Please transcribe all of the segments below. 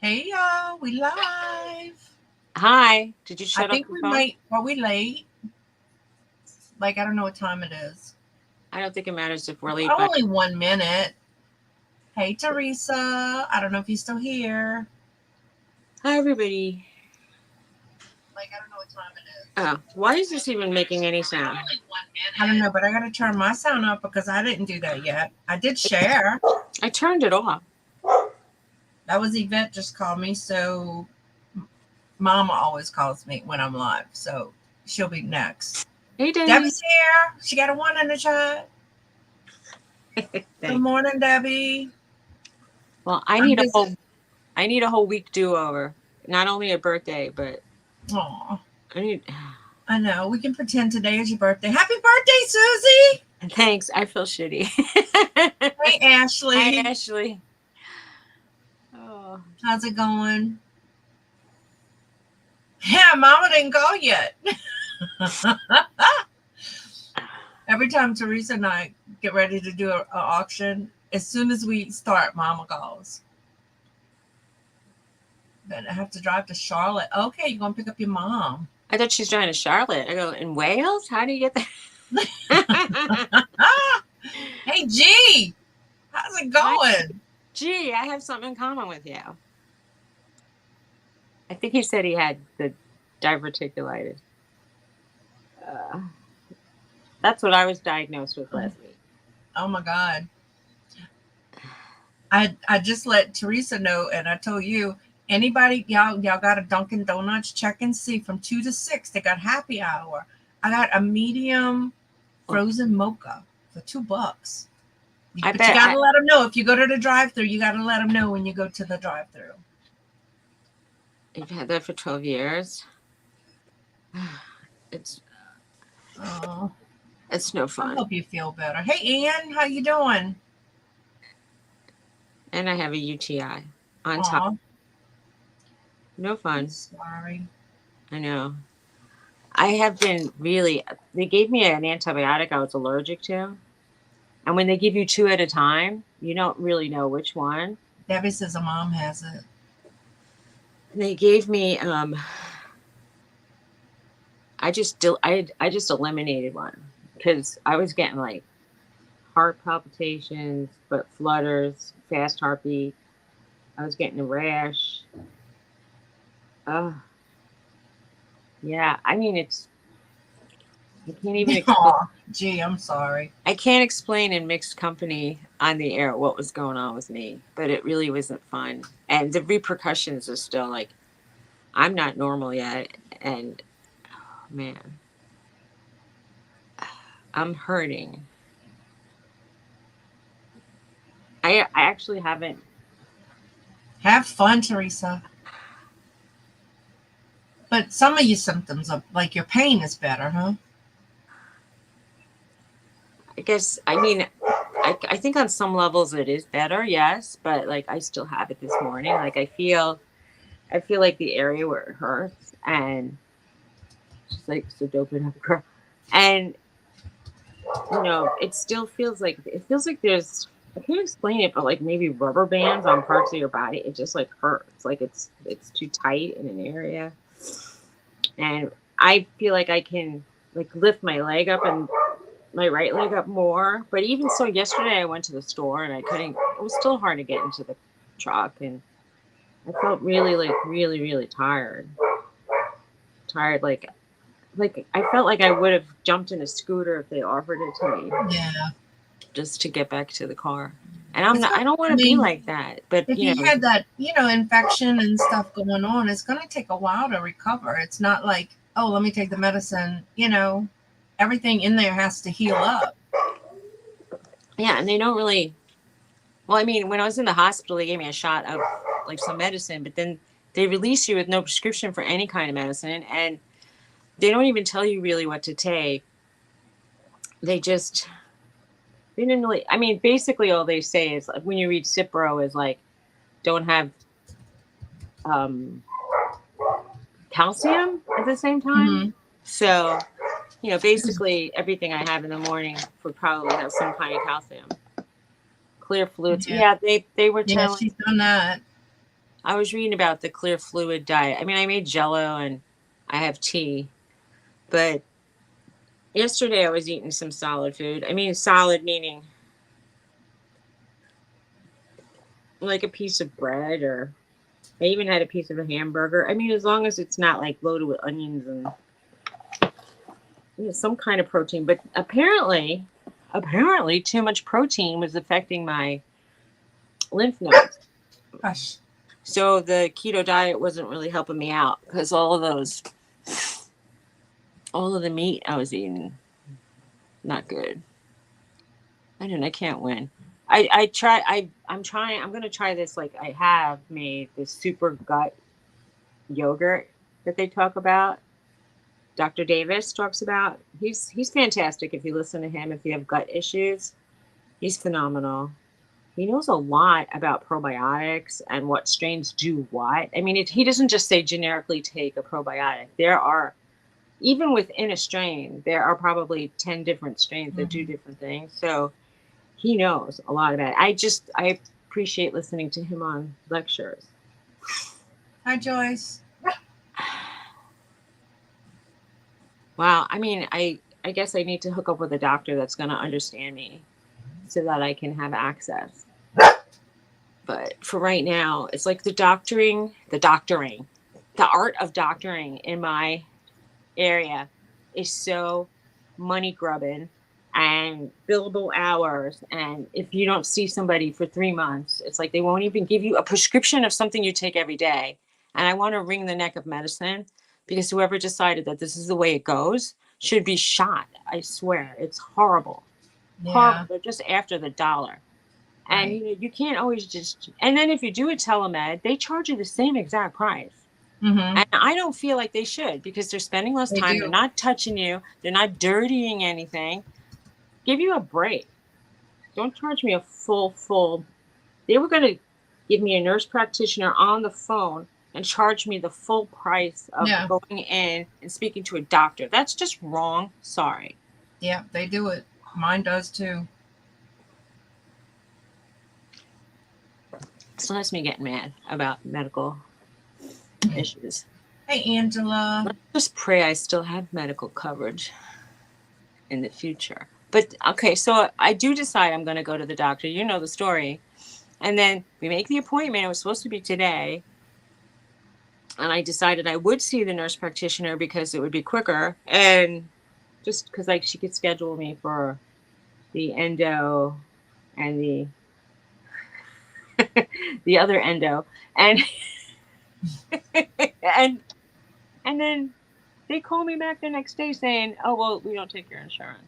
Hey y'all, we live. Hi. Did you I shut off think your we phone? might. Are we late? Like I don't know what time it is. I don't think it matters if we're late, but Only 1 minute. Hey Teresa, I don't know if you're still here. hi, everybody. Like I don't know what time it is. Oh, why is this even making any sound? I don't know, but I gotta turn my sound up because I didn't do that yet. I did share. I turned it off. That was Yvette just called me, so Mama always calls me when I'm live, so she'll be next. Hey, Debbie. Debbie's here. She got a one in the chat. Good Thanks. morning, Debbie. Well, I'm busy. I need a whole week do over. Not only a birthday, but Aw. I need. I know. We can pretend today is your birthday. Happy birthday, Suzy! Thanks. I feel shitty. Hey, Hi, Ashley. Ashley. Oh, How's it going? Yeah, Mama didn't go yet. Every time Teresa and I get ready to do an auction, as soon as we start, Mama calls. Then I have to drive to Charlotte. Okay, you're going to pick up your mom. I thought she's driving to Charlotte. I go in Wales. How do you get there? Ah, hey, G. How's it Hi. going? Gee, I have something in common with you. I think he said he had the diverticulitis. Uh, that's what I was diagnosed with last week. Oh, my God. I just let Teresa know, and I told you, anybody y'all got a Dunkin' Donuts, check and see from 2 to 6. They got happy hour. I got a medium Well, frozen mocha for $2. I But you bet got to let them know if you go to the drive-through. You got to let them know when you go to the drive-through. you've had that for 12 years. It's Oh, it's no I fun. hope you feel better. Hey, Ann, how you doing? And I have a UTI on top. Oh, No I'm fun. sorry. I know. I have been really, they gave me an antibiotic I was allergic to. And when they give you two at a time, you don't really know which one. Debbie says her mom has it. They gave me I just eliminated one because I was getting like heart palpitations, but flutters, fast heartbeat. I was getting a rash. Oh, yeah. I mean, I can't even explain. Oh, gee, I'm sorry. I can't explain in mixed company on the air what was going on with me, but it really wasn't fun. And the repercussions are still like, I'm not normal yet. And oh, man, I'm hurting. I actually haven't. Have fun, Teresa. But some of your symptoms, are, like your pain, is better, huh? I guess, I mean, I think on some levels it is better, yes, but like I still have it this morning. Like I feel like the area where it hurts, and she's like, so dope it up, girl. And it still feels like there's I can't explain it, but like maybe rubber bands on parts of your body. It just like hurts, like it's too tight in an area, and I feel like I can like lift my leg up and my right leg up more. But even so, yesterday I went to the store and I couldn't. It was still hard to get into the truck, and I felt really really tired. Tired like I felt like I would have jumped in a scooter if they offered it to me Yeah. just to get back to the car. And I'm It's not. going I don't want I to be mean, like that. But if you had that, infection and stuff going on, it's going to take a while to recover. It's not like, oh, let me take the medicine. Everything in there has to heal up. yeah, and they don't really. Well, I mean, when I was in the hospital, they gave me a shot of like some medicine, but then they release you with no prescription for any kind of medicine, and they don't even tell you really what to take. They just they didn't really. I mean, basically, all they say is like when you read Cipro is like don't have um, calcium at the same time. Hmm. So basically everything I have in the morning would probably have some kind of calcium. Clear fluids. Yeah. Yeah, they were Yeah, telling. she's done that. I was reading about the clear fluid diet. I mean, I made jello and I have tea, but yesterday I was eating some solid food. I mean, solid meaning like a piece of bread, or I even had a piece of a hamburger. I mean, as long as it's not like loaded with onions and some kind of protein. But apparently too much protein was affecting my lymph nodes. Hush. So the keto diet wasn't really helping me out because all of the meat I was eating, not good. I can't win. I'm gonna try this. Like, I have made this super gut yogurt that they talk about. Dr. Davis talks about. He's fantastic. If you listen to him, if you have gut issues, he's phenomenal. He knows a lot about probiotics and what strains do what. I mean, he doesn't just say generically take a probiotic. There are, even within a strain, there are probably 10 different strains that do different things. So he knows a lot about it. I appreciate listening to him on lectures. Hi, Joyce. Wow. I mean, I guess I need to hook up with a doctor that's going to understand me so that I can have access. But for right now, it's like the art of doctoring in my area is so money grubbing and billable hours. And if you don't see somebody for 3 months, it's like they won't even give you a prescription of something you take every day. And I want to wring the neck of medicine, because whoever decided that this is the way it goes should be shot. I swear, it's horrible. Yeah. Horrible. They're just after the dollar. And Right. you can't always just, and then if you do a telemed, they charge you the same exact price. And I don't feel like they should, because they're spending less They time. do. They're not touching you. They're not dirtying anything. Give you a break. Don't charge me a full. They were going to give me a nurse practitioner on the phone and charge me the full price of going in and speaking to a doctor. That's just wrong. Sorry. Yeah, they do it. Mine does too. So that's me getting mad about medical issues. Hey, Angela. Let's just pray I still have medical coverage in the future. But okay, so I do decide I'm going to go to the doctor. You know the story. And then we make the appointment. It was supposed to be today. And I decided I would see the nurse practitioner because it would be quicker. And just because like she could schedule me for the endo and the other endo. And and then they call me back the next day saying, oh, well, we don't take your insurance.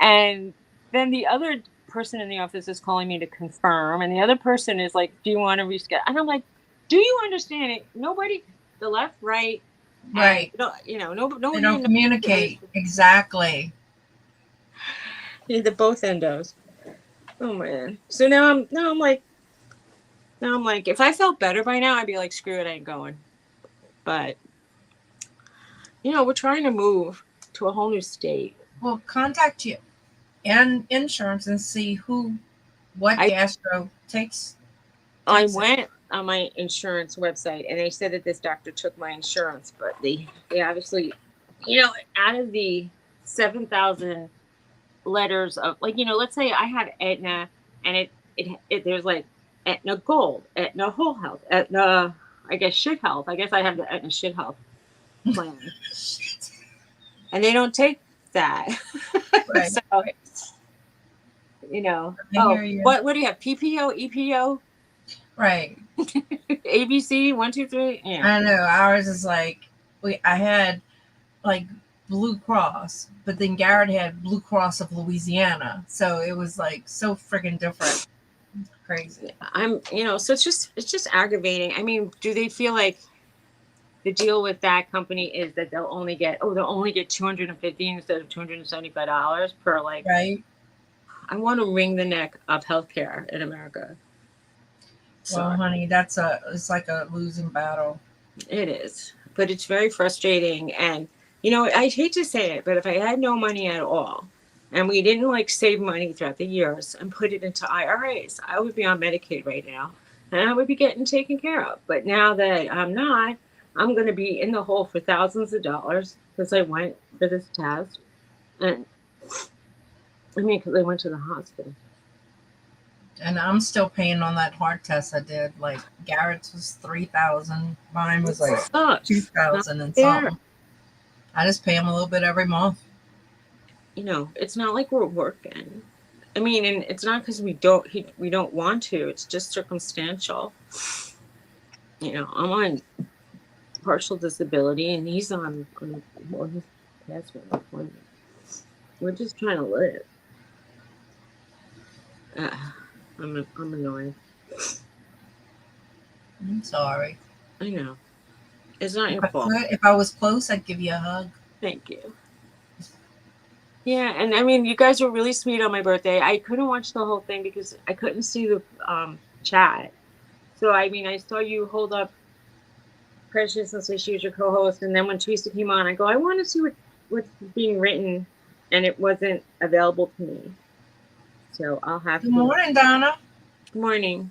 And then the other person in the office is calling me to confirm. And the other person is like, do you want to reschedule? And I'm like, do you understand it? Nobody, the left, right. Right. You know, nobody. They don't communicate. Exactly. The both endos. Oh man. So now I'm like, if I felt better by now, I'd be like, screw it, I ain't going. But you know, we're trying to move to a whole new state. Well, contact you and insurance and see what gastro takes. I went on my insurance website and they said that this doctor took my insurance, but they obviously, you know, out of the 7,000 letters of, like, you know, let's say I have Aetna and it there's like Aetna Gold, Aetna Whole Health, Aetna, I guess Shit Health. I guess I have the Aetna Shit Health plan. And they don't take that. Right. So, you know, you. What do you have? PPO, EPO? Right. ABC, 1, 2, 3. Yeah. I know. Ours is like, I had like Blue Cross, but then Garrett had Blue Cross of Louisiana. So it was like so freaking different. It's crazy. So it's just aggravating. I mean, do they feel like the deal with that company is that they'll only get $250 instead of $275 per, like, right? I want to wring the neck of healthcare in America. Well, honey, it's like a losing battle. It is, but it's very frustrating. And, you know, I hate to say it, but if I had no money at all and we didn't like save money throughout the years and put it into IRAs, I would be on Medicaid right now. and I would be getting taken care of. But now that I'm not, I'm going to be in the hole for thousands of dollars because I went for this test. And I mean, because I went to the hospital. And I'm still paying on that heart test I did. Like Garrett's was 3,000, mine was like Sucks. Not 2,000 and fair. something. I just pay them a little bit every month. You know, it's not like we're working. I mean, and it's not because we don't want to. It's just circumstantial. You know, I'm on partial disability, and he's on well, he's past unemployment. We're just trying to live. Uh, I'm annoyed. I'm sorry. I know. It's not If your I fault. could, if I was close, I'd give you a hug. Thank you. Yeah, and I mean, you guys were really sweet on my birthday. I couldn't watch the whole thing because I couldn't see the chat. So I mean, I saw you hold up Precious and say she was your co-host, and then when Teresa came on, I go, I want to see what's being written, and it wasn't available to me. So I'll have Good to. morning, Donna. Good morning.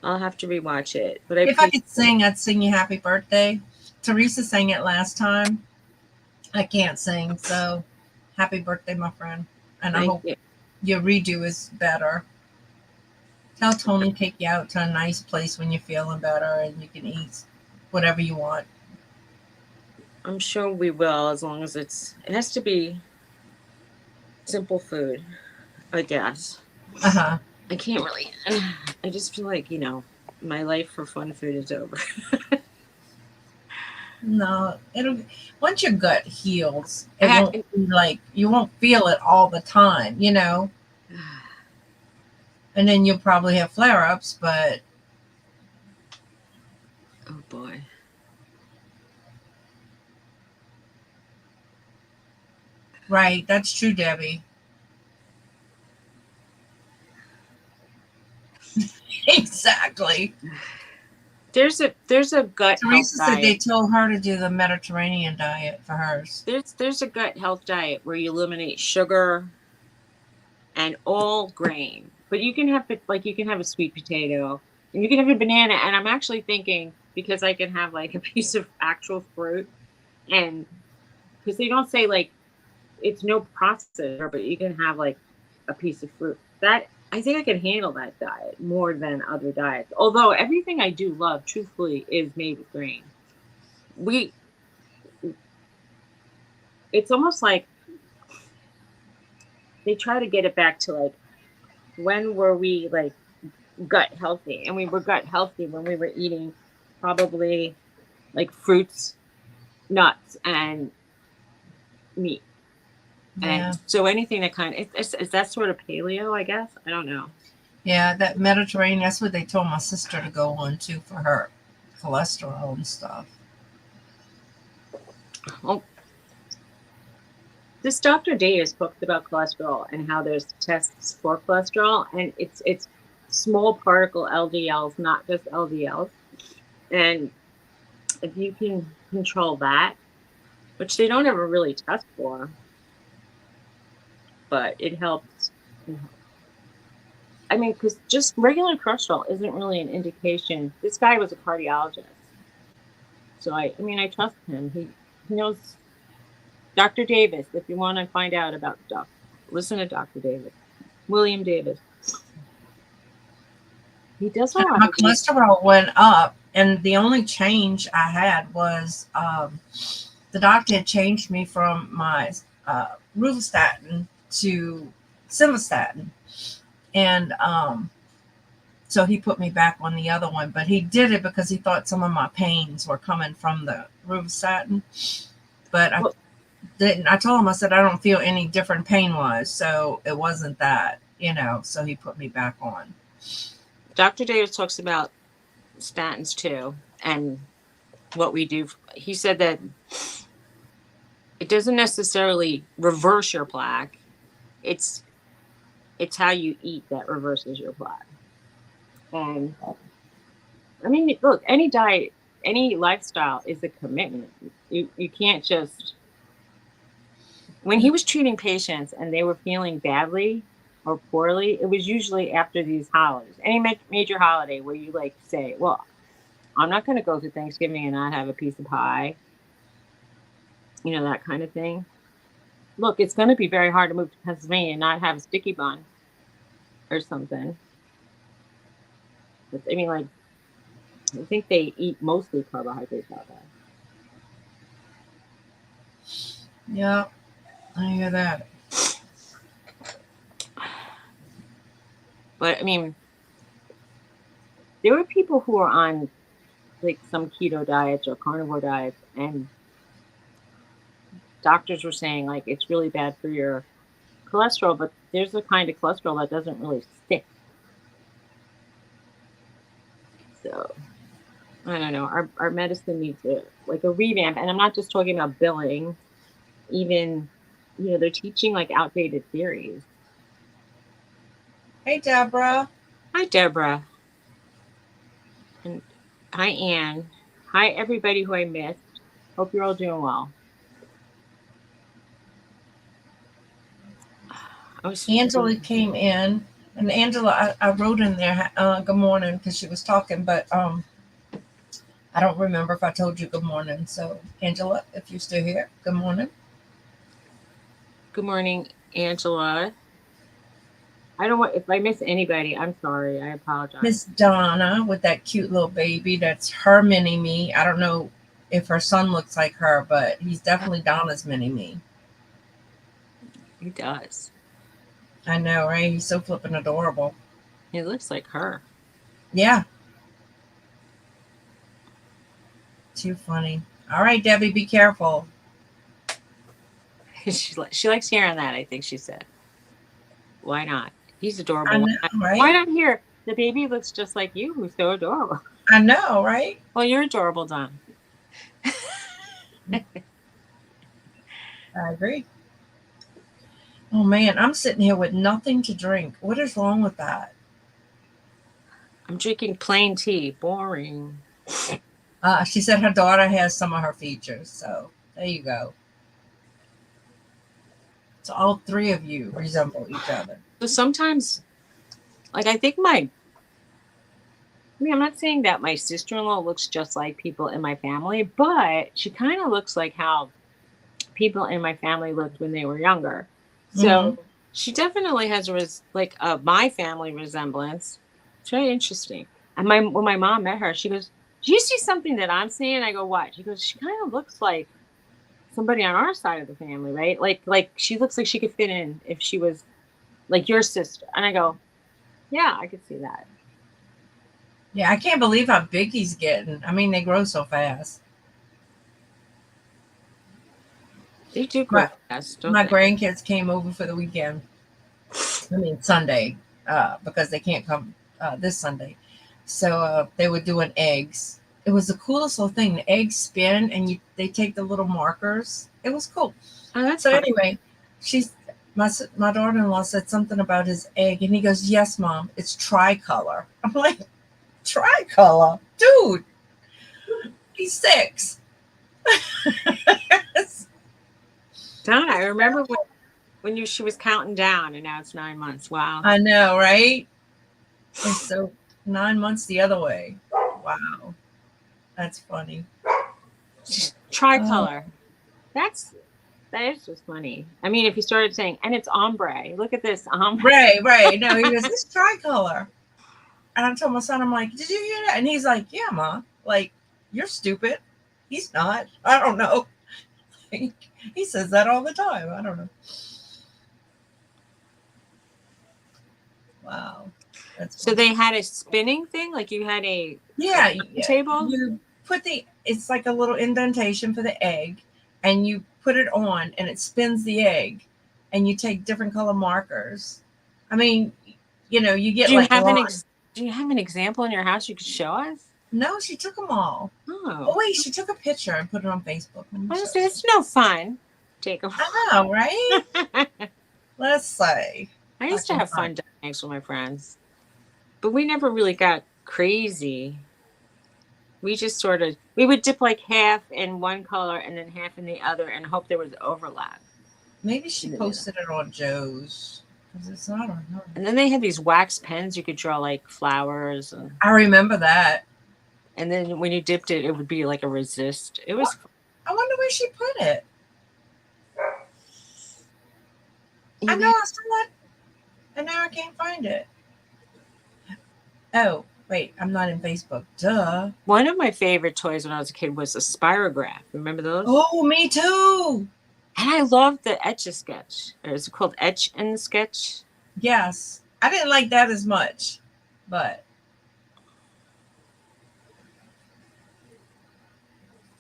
I'll have to rewatch it, but I If I appreciate. could sing, I'd sing you happy birthday. Teresa sang it last time. I can't sing, so happy birthday, my friend. And I Thank hope you. your redo is better. Tell Tony to take you out to a nice place when you're feeling better and you can eat whatever you want. I'm sure we will, as long as it has to be simple food, I guess. Uh-huh. I can't really. I just feel like my life for fun food is over. No, it'll once your gut heals, I it won't had, be like you won't feel it all the time. And then you'll probably have flare ups, but oh boy. right, that's true, Debbie. Exactly. There's a gut health Teresa said they diet. told her to do the Mediterranean diet for hers. There's a gut health diet where you eliminate sugar and all grain, but you can have you can have a sweet potato and you can have a banana. And I'm actually thinking because I can have like a piece of actual fruit, and because they don't say like it's no processor, but you can have like a piece of fruit. That I think I can handle that diet more than other diets. Although everything I do love, truthfully, is made with grain. We It's almost like they try to get it back to like when were we like gut healthy, and we were gut healthy when we were eating probably like fruits, nuts, and meat. Yeah. And so anything that is that sort of paleo, I guess. I don't know. Yeah, that Mediterranean, that's what they told my sister to go on to for her cholesterol and stuff. Well, this Dr. Davis talked about cholesterol and how there's tests for cholesterol, and it's small particle LDLs, not just LDLs. And if you can control that, which they don't ever really test for, but it helps. I mean, because just regular cholesterol isn't really an indication. This guy was a cardiologist, so I mean, I trust him. He knows Dr. Davis. If you want to find out about listen to Dr. Davis, William Davis. He does a lot My of cholesterol went up, and the only change I had was the doctor had changed me from my rovastatin to simvastatin, and so he put me back on the other one. But he did it because he thought some of my pains were coming from the rovastatin. But I didn't. I told him, I said I don't feel any different pain wise, so it wasn't that. So he put me back on. Dr. Davis talks about statins too, and what we do. He said that it doesn't necessarily reverse your plaque. It's how you eat that reverses your plaque. And I mean, look, any diet, any lifestyle is a commitment. You can't just. When he was treating patients and they were feeling badly, or poorly, it was usually after these holidays. Any major holiday where you like say, well, I'm not going to go to Thanksgiving and not have a piece of pie, that kind of thing. Look, it's going to be very hard to move to Pennsylvania and not have a sticky bun or something. But, I mean, like, I think they eat mostly carbohydrates out there. Yeah, I hear that. But I mean, there were people who were on like some keto diets or carnivore diets, and doctors were saying like it's really bad for your cholesterol, but there's a kind of cholesterol that doesn't really stick. So I don't know. Our medicine needs a revamp, and I'm not just talking about billing. Even they're teaching like outdated theories. Hey, Deborah. Hi, Deborah, and hi, Anne. Hi, everybody who I missed. Hope you're all doing well. Angela came in, and Angela, I wrote in there, good morning, because she was talking, but I don't remember if I told you good morning. So, Angela, if you're still here, good morning. Good morning, Angela. I don't want if I miss anybody. I'm sorry. I apologize. Miss Donna with that cute little baby. That's her mini me. I don't know if her son looks like her, but he's definitely Donna's mini me. He does. I know, right? He's so flippin' adorable. He looks like her. Yeah. Too funny. All right, Debbie, be careful. she likes hearing that. I think she said. Why not? He's I adorable. know, right? Why not hear the baby looks just like you? Who's so adorable. I know, right? Well, you're adorable, Don. I agree. Oh man, I'm sitting here with nothing to drink. What is wrong with that? I'm drinking plain tea. Boring. She said her daughter has some of her features. So there you go. So all three of you resemble each other. So sometimes, like I'm not saying that my sister-in-law looks just like people in my family, but she kind of looks like how people in my family looked when they were younger. Mm-hmm. So she definitely has my family resemblance. It's very interesting. And when my mom met her, she goes, "Do you see something that I'm seeing?" I go, "What?" She goes, "She kind of looks like somebody on our side of the family, right? Like she looks like she could fit in if she was like your sister." And I go, "Yeah, I could see that." Yeah, I can't believe how big he's getting. I mean, they grow so fast. They do grow My fast, don't my they? grandkids came over for the weekend. I mean Sunday, because they can't come this Sunday. So they were doing eggs. It was the coolest little thing. The eggs spin, and they take the little markers. It was cool. Oh, that's So fun. anyway, she's my daughter-in-law said something about his egg, and he goes, "Yes, mom, it's tricolor." I'm like, "Tricolor, dude, he's 6." Donna, I remember when she was counting down, and now it's 9 months. Wow. I know, right? It's so 9 months the other way. Wow, that's funny. Tricolor. That is just funny. I mean, if you started saying, and it's ombre. Look at this ombre. Right. No, he goes, "It's tricolor." And I told my son, I'm like, "Did you hear that?" And he's like, "Yeah, ma." Like, you're stupid. He's not. I don't know. He says that all the time. I don't know. Wow. That's So funny. they had a spinning thing, like you had a Yeah, table. you put it's like a little indentation for the egg, and you put it on, and it spins the egg, and you take different color markers. I mean, you get Do you like have line. Do you have an example in your house you could show us? No, she took them all. Oh Oh, wait, she took a picture and put it on Facebook. Let me show honestly, you. it's no fun. Take them. I know, right? Let's say I I used to can have find. fun doing eggs with my friends, but we never really got crazy. We just we would dip like half in one color and then half in the other and hope there was overlap Maybe in she the middle. posted it on Joe's. because it's not on her. And then they had these wax pens you could draw like flowers, I remember that. and then when you dipped it, it would be like a resist. It What? was, I wonder where she put it. I you know know, I saw it, and now I can't find it. Oh, wait, I'm not in Facebook. Duh. one of my favorite toys when I was a kid was a spirograph. Remember those? Oh, me too. And I loved the Etch a Sketch. Or is it called Etch and Sketch? Yes. I didn't like that as much, but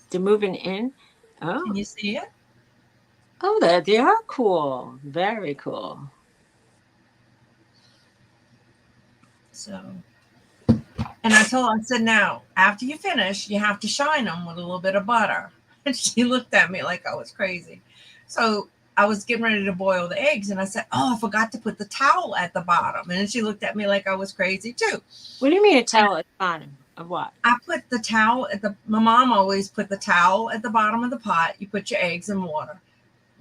The moving in. can Oh, you see it? oh, they are cool. Very cool. So, and I said, now, after you finish, you have to shine them with a little bit of butter. And she looked at me like I was crazy. So I was getting ready to boil the eggs, and I said, oh, I forgot to put the towel at the bottom. And then she looked at me like I was crazy too. What do you mean a And towel at the bottom of what? I put the towel at my mom always put the towel at the bottom of the pot. You put your eggs in water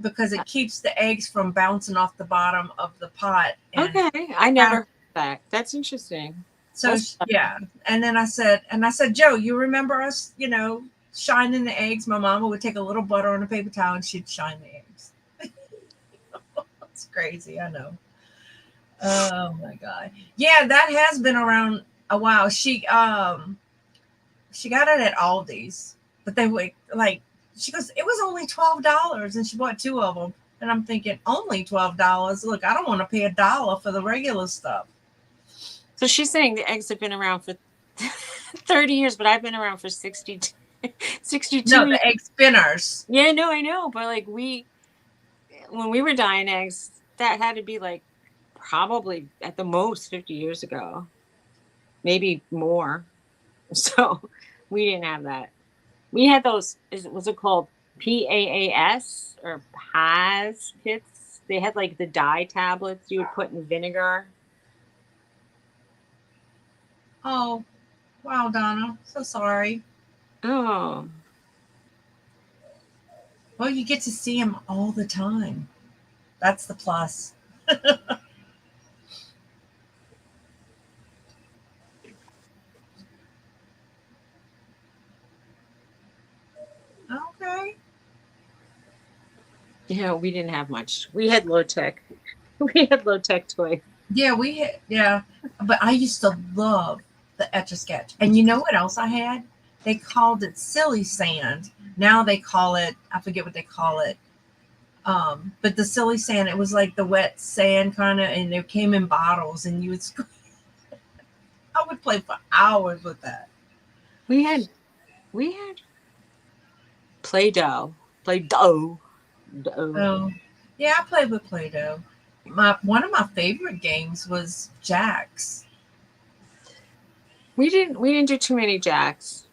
because it keeps the eggs from bouncing off the bottom of the pot. And Okay, I never heard that. That's interesting. so, That's yeah. And then I said, Joe, you remember us, shining the eggs? My mama would take a little butter on a paper towel and she'd shine the eggs. It's crazy. I know. Oh my God. Yeah, that has been around a while. She got it at Aldi's, but they were like, she goes, it was only $12, and she bought two of them. And I'm thinking, only $12. Look, I don't want to pay $1 for the regular stuff. so she's saying the eggs have been around for 30 years, but I've been around for 62 No, years. the egg spinners. Yeah, no, I know. But like when we were dyeing eggs, that had to be like probably at the most 50 years ago, maybe more. So we didn't have that. We had those, was it called PAAS or PAS kits? They had like the dye tablets you would put in vinegar. Oh, wow, Donna. So sorry. Oh, Well, you get to see them all the time. That's the plus. Okay. yeah, we didn't have much. We had low tech. We had low tech toys. Yeah, yeah. But I used to love the Etch a Sketch. And you know what else I had? They called it silly sand. Now they call it, I forget what they call it. But the silly sand, it was like the wet sand kind of, and it came in bottles, and I would play for hours with that. We had we had Play-Doh. Play-Doh. Dough. Oh, yeah, I played with Play-Doh. One of my favorite games was Jacks. We didn't do too many jacks,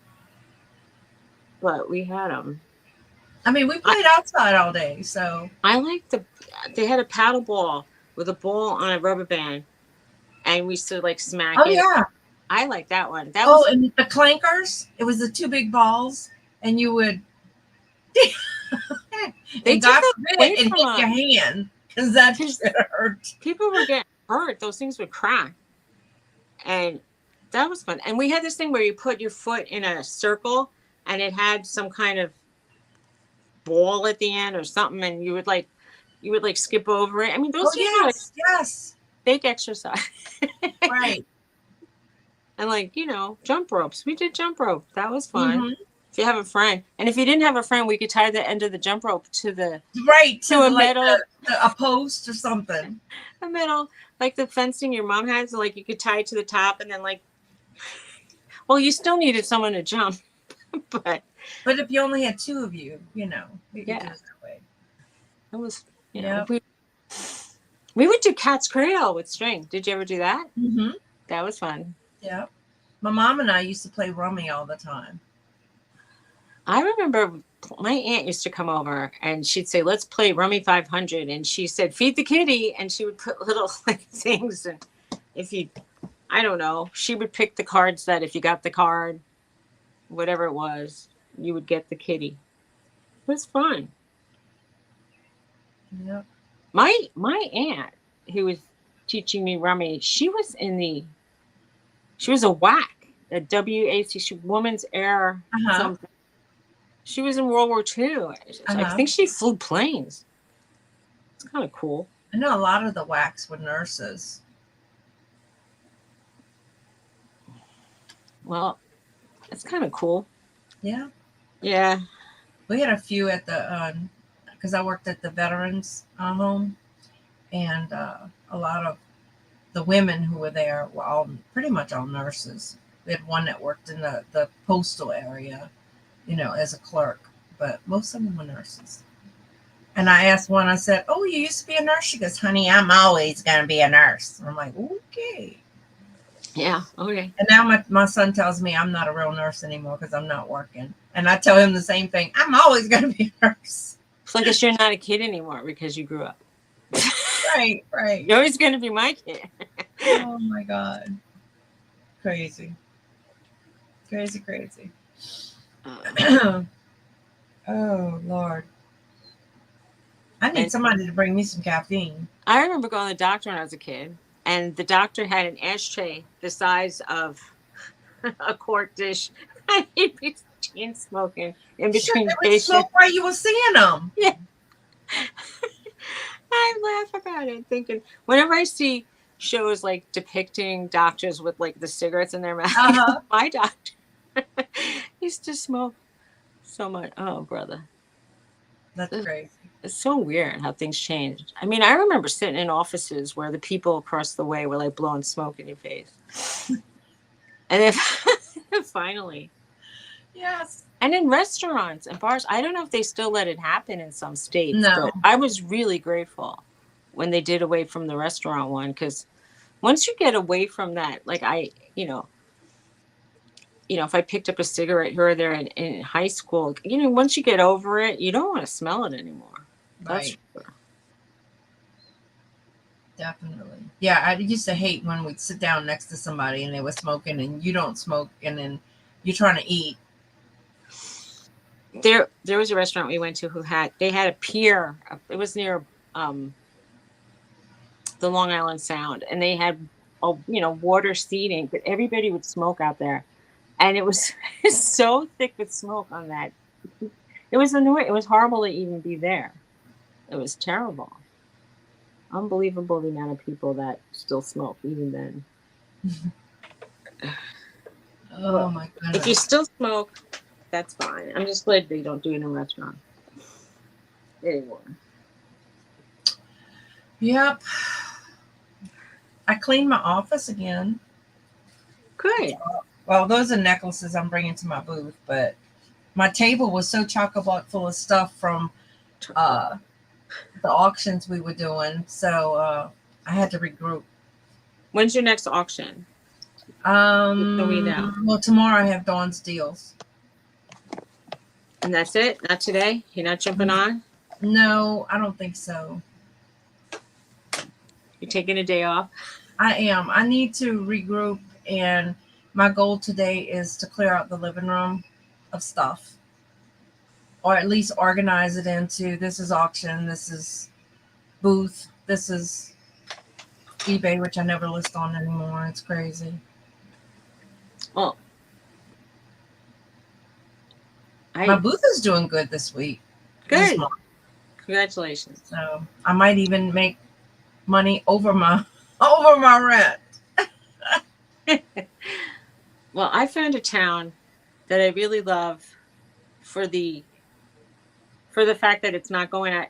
but we had them. I mean, we I played outside all day, so. I like they had a paddle ball with a ball on a rubber band, and we used to like smack Oh it. yeah. I like that one. That Oh, was and the clankers. It was the two big balls, and you would, they and took God those forbid, away it from hit your us hand because that because shit hurt. people were getting hurt. Those things would crack, and that was fun. And we had this thing where you put your foot in a circle, and it had some kind of ball at the end or something, and you would like skip over it. I mean, those Oh things were like yes, yes, fake exercise. right. And like, jump ropes. We did jump rope. That was fun. Hmm. If you have a friend. And if you didn't have a friend, we could tie the end of the jump rope to the Right to to a like metal a post or something. a metal like the fencing your mom had. So like you could tie it to the top and then like well, you still needed someone to jump. But But if you only had two of you, you could do yeah, it that way. it was Yep. we would do cat's cradle with string. Did you ever do that? Hmm. That was fun. Yep. My mom and I used to play rummy all the time. I remember my aunt used to come over and she'd say, "Let's play Rummy 500." And she said, "Feed the kitty." And she would put little like things. And if you, I don't know, she would pick the cards that if you got the card, whatever it was, you would get the kitty. It was fun. Yep. My aunt who was teaching me rummy, she was a WAC, a WAC, Woman's Air Uh-huh. something. She was in World War II. I Uh-huh. think she flew planes. It's kind of cool. I know a lot of the WACs were nurses. Well, it's kind of cool. Yeah. Yeah. We had a few at the, because I worked at the veterans home, and a lot of the women who were there were all pretty much all nurses. We had one that worked in the postal area, as a clerk, but most of them were nurses. And I asked one, I said, "Oh, you used to be a nurse?" She goes, "Honey, I'm always going to be a nurse." I'm like, okay. Yeah. Okay. And now my son tells me I'm not a real nurse anymore because I'm not working. And I tell him the same thing. I'm always going to be a nurse. So I guess you're not a kid anymore because you grew up. Right, right. You're always going to be my kid. Oh my God. Crazy. Crazy, crazy. Oh, Lord. I need And somebody to bring me some caffeine. I remember going to the doctor when I was a kid, and the doctor had an ashtray the size of a quart dish. And he'd be chain smoking in Shit, between they would smoke patients. while you were seeing them. Yeah. I laugh about it, thinking whenever I see shows like depicting doctors with like the cigarettes in their mouth, Uh-huh. my doctor used to smoke so much. Oh, brother. That's It's crazy. it's so weird how things changed. I mean, I remember sitting in offices where the people across the way were like blowing smoke in your face. And then finally, Yes. and in restaurants and bars, I don't know if they still let it happen in some states, No. but I was really grateful when they did away from the restaurant one because once you get away from that, like if I picked up a cigarette here or there in high school, once you get over it, you don't want to smell it anymore. That's Right. for sure. Definitely. Yeah, I used to hate when we'd sit down next to somebody and they were smoking and you don't smoke and then you're trying to eat. There was a restaurant we went to they had a pier. It was near the Long Island Sound, and they had water seating, but everybody would smoke out there, and it was so thick with smoke on that. It was annoying. It was horrible to even be there. It was terrible. Unbelievable the amount of people that still smoke even then. Oh Well, my if you goodness. still smoke, that's fine. I'm just glad they don't do it in restaurants anymore. Yep. I cleaned my office again. Good. Well, those are necklaces I'm bringing to my booth, but my table was so chock-a-block full of stuff from uh, the auctions we were doing, so I had to regroup. When's your next auction? So we know. Well, tomorrow I have Dawn's deals. And that's it? Not today? You're not jumping on? No, I don't think so. You're taking a day off? I am. I need to regroup, and my goal today is to clear out the living room of stuff, or at least organize it into this is auction, this is booth, this is eBay, which I never list on anymore. It's crazy. Well, My I booth is doing good this week, this good. month. Congratulations. So I might even make money over my over my rent. Well, I found a town that I really love for the fact that it's not going out.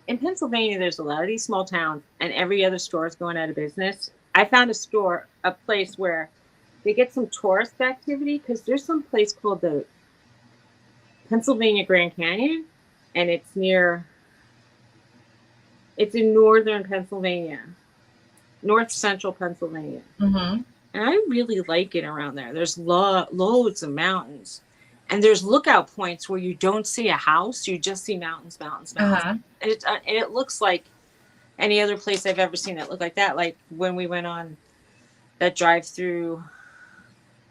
In Pennsylvania, there's a lot of these small towns, and every other store is going out of business. I found a place where they get some tourist activity because there's some place called the Pennsylvania Grand Canyon, and it's in northern Pennsylvania, north central Pennsylvania. Mm-hmm. And I really like it around there. There's loads of mountains. And there's lookout points where you don't see a house. You just see mountains, mountains, mountains. Uh-huh. And it looks like any other place I've ever seen that looked like that. Like when we went on that drive through,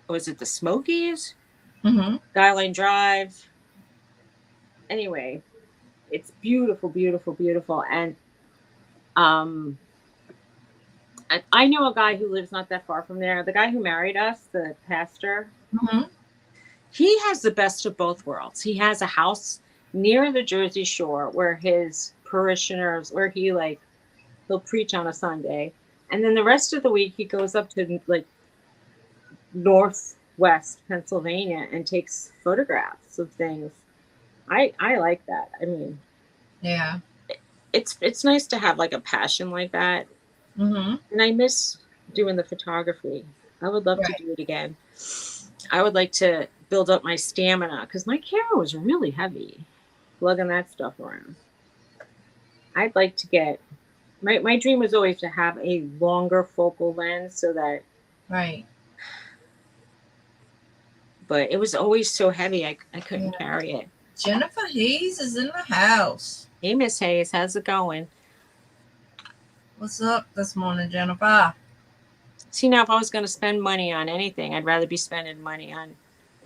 was it the Smokies? Mm-hmm. Skyline Drive. Anyway, it's beautiful, beautiful, beautiful. And I know a guy who lives not that far from there. The guy who married us, the pastor, Hmm. he has the best of both worlds. He has a house near the Jersey Shore where his parishioners, where he like he'll preach on a Sunday, and then the rest of the week he goes up to like northwest Pennsylvania and takes photographs of things. I like that. I mean, Yeah. it's nice to have like a passion like that, Hmm. and I miss doing the photography. I would love to Right. do it again. I would like to build up my stamina because my camera was really heavy, lugging that stuff around. I'd like to get my dream was always to have a longer focal lens so that, Right. but it was always so heavy I Yeah. couldn't carry it. Jennifer Hayes is in the house. Hey, Miss Hayes, how's it going? What's up this morning, Jennifer? See, now if I was going to spend money on anything, I'd rather be spending money on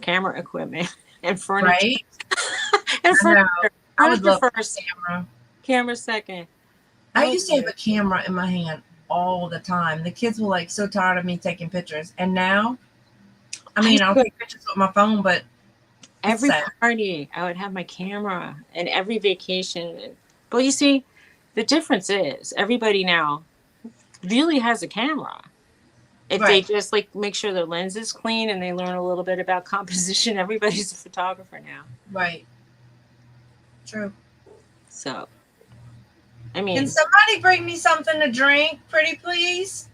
camera equipment and furniture. Right? And I know. I would furniture love first, a camera. camera second. I That would used to be have a camera in my hand all the time. The kids were like so tired of me taking pictures. And now, I I mean, I'll take pictures with my phone, but it's every sad. party I would have my camera, and every vacation. But you see, the difference is everybody now really has a camera. If they Right. just like make sure their lens is clean and they learn a little bit about composition, everybody's a photographer now. Right. True. So, I Can mean, somebody bring me something to drink, pretty please?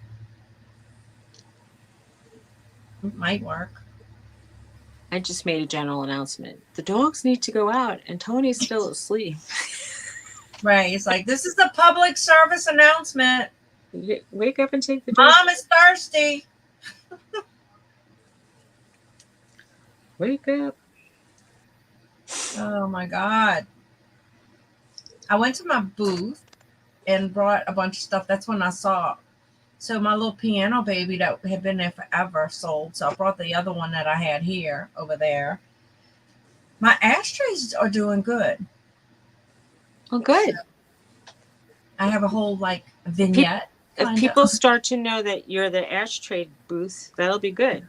It might work. I just made a general announcement. The dogs need to go out, and Tony's still asleep. Right. It's like, this is a public service announcement. Wake up and take the dogs. Mom is thirsty. Wake up. Oh my God. I went to my booth and brought a bunch of stuff. That's when I saw. So my little piano baby that had been there forever sold. So I brought the other one that I had here over there. My ashtrays are doing good. Oh, good. I have a whole like If vignette. people start to know that you're the ashtray booth, that'll be good.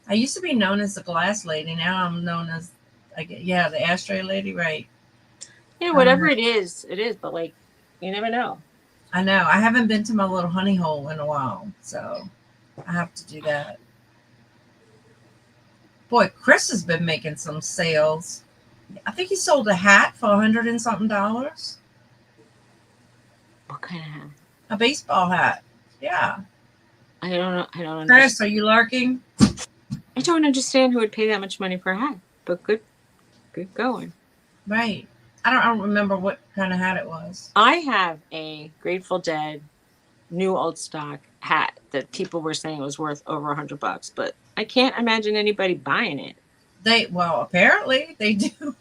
I used to be known as the glass lady. Now I'm known as, yeah, the ashtray lady. Right. Yeah, whatever it is, it is. But like, you never know. I know. I haven't been to my little honey hole in a while, so I have to do that. Boy, Chris has been making some sales. I think he sold a hat for $100 and something. What kind of hat? A baseball hat. Yeah. I don't know. I don't understand. Chris, are you lurking? I don't understand who would pay that much money for a hat. But good going. Right. I don't remember what kind of hat it was. I have a Grateful Dead new old stock hat that people were saying was worth over $100, but I can't imagine anybody buying it. Well, apparently they do.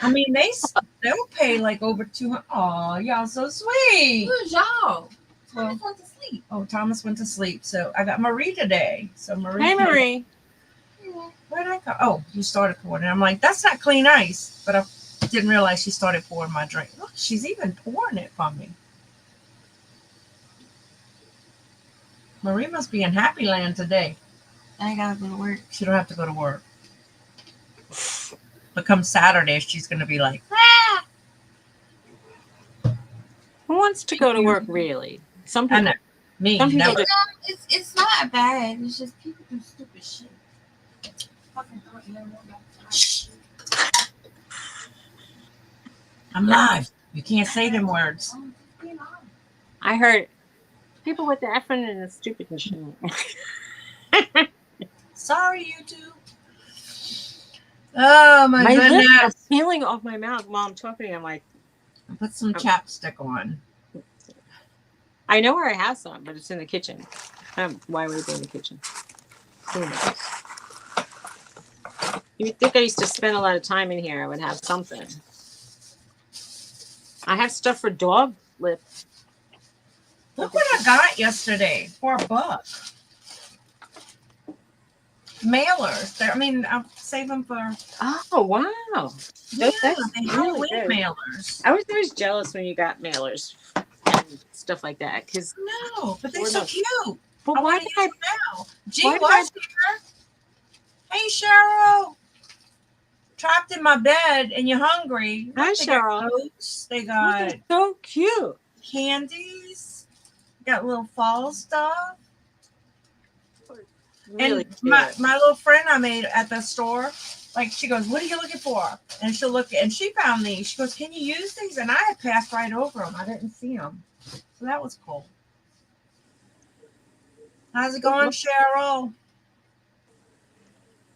I mean, they'll pay like over 200. Oh, y'all so sweet. Who's y'all? Well, Thomas went to sleep. Oh, Thomas went to sleep. So I got Marie today. So Marie. Hey, Marie. Where'd I go? Oh, you started pouring it. I'm like, that's not clean ice. But I didn't realize she started pouring my drink. Look, she's even pouring it for me. Marie must be in Happy Land today. I gotta go to work. She don't have to go to work. But come Saturday, she's going to be like, Who wants to go to work, really? Some I people. know. Me, Some people never. do. It's not bad. It's just people do stupid shit. Fucking Shh. I'm live. You can't say them words. I heard people with the effing and the stupid and shit. Sorry, YouTube. Oh, my My lips are goodness. peeling off my mouth while I'm talking. I'm like, Put some chapstick on. I know where I have some, but it's in the kitchen. Why would it be in the kitchen? Who knows? You'd think I used to spend a lot of time in here. I would have something. I have stuff for dog lip. Look what I got yesterday for $1. Mailers. I'll save them for. Oh, wow. Yeah, That's they really Halloween good. mailers. I was always jealous when you got mailers. And and stuff like that. Because No, but they're so cute. But I why want to did use I? them now. G Why did was here. Hey, Cheryl. Trapped in my bed and you're hungry. Hi, Look, they got Cheryl. coats. They Those got are so cute. candies. Got little fall stuff. Really And cute. my little friend I made at the store, like she goes, "What are you looking for?" And she'll look, and she found these. She goes, "Can you use these?" And I had passed right over them. I didn't see them, so that was cool. How's it going, Cheryl?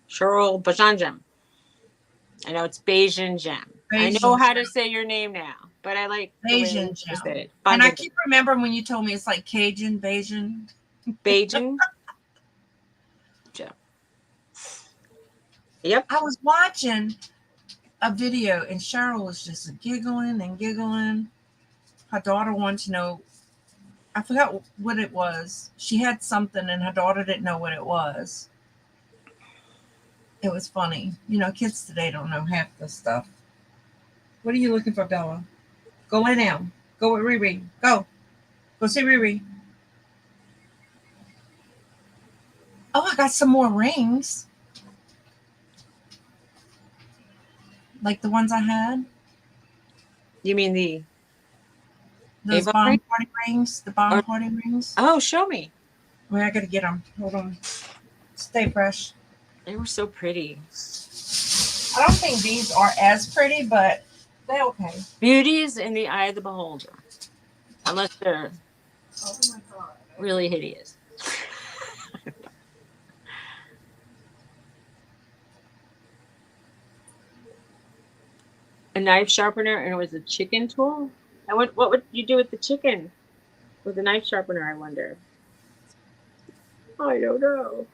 Cheryl Bajanjam. I know it's Bajan Gem. I know how to say your name now, but I like Asian to say gem. it. And I keep remembering when you told me it's like Cajun, Bajan. Bajan Gem. Yep. I was watching a video and Cheryl was just giggling and giggling. Her daughter wanted to know, I forgot what it was. She had something and her daughter didn't know what it was. It was funny. You know, kids today don't know half the stuff. What are you looking for, Bella? Go lay down. Go with Riri. Go. Go see Riri. Oh, I got some more rings. Like the ones I had. You mean the Those Ava bomb ring? party rings. The bomb party rings. Oh, show me. Wait, I gotta get them. Hold on. Stay fresh. They were so pretty. I don't think these are as pretty, but they're okay. Beauty is in the eye of the beholder. Unless they're really hideous. A knife sharpener, and it was a chicken tool. And what would you do with the chicken? With a knife sharpener, I wonder. I don't know.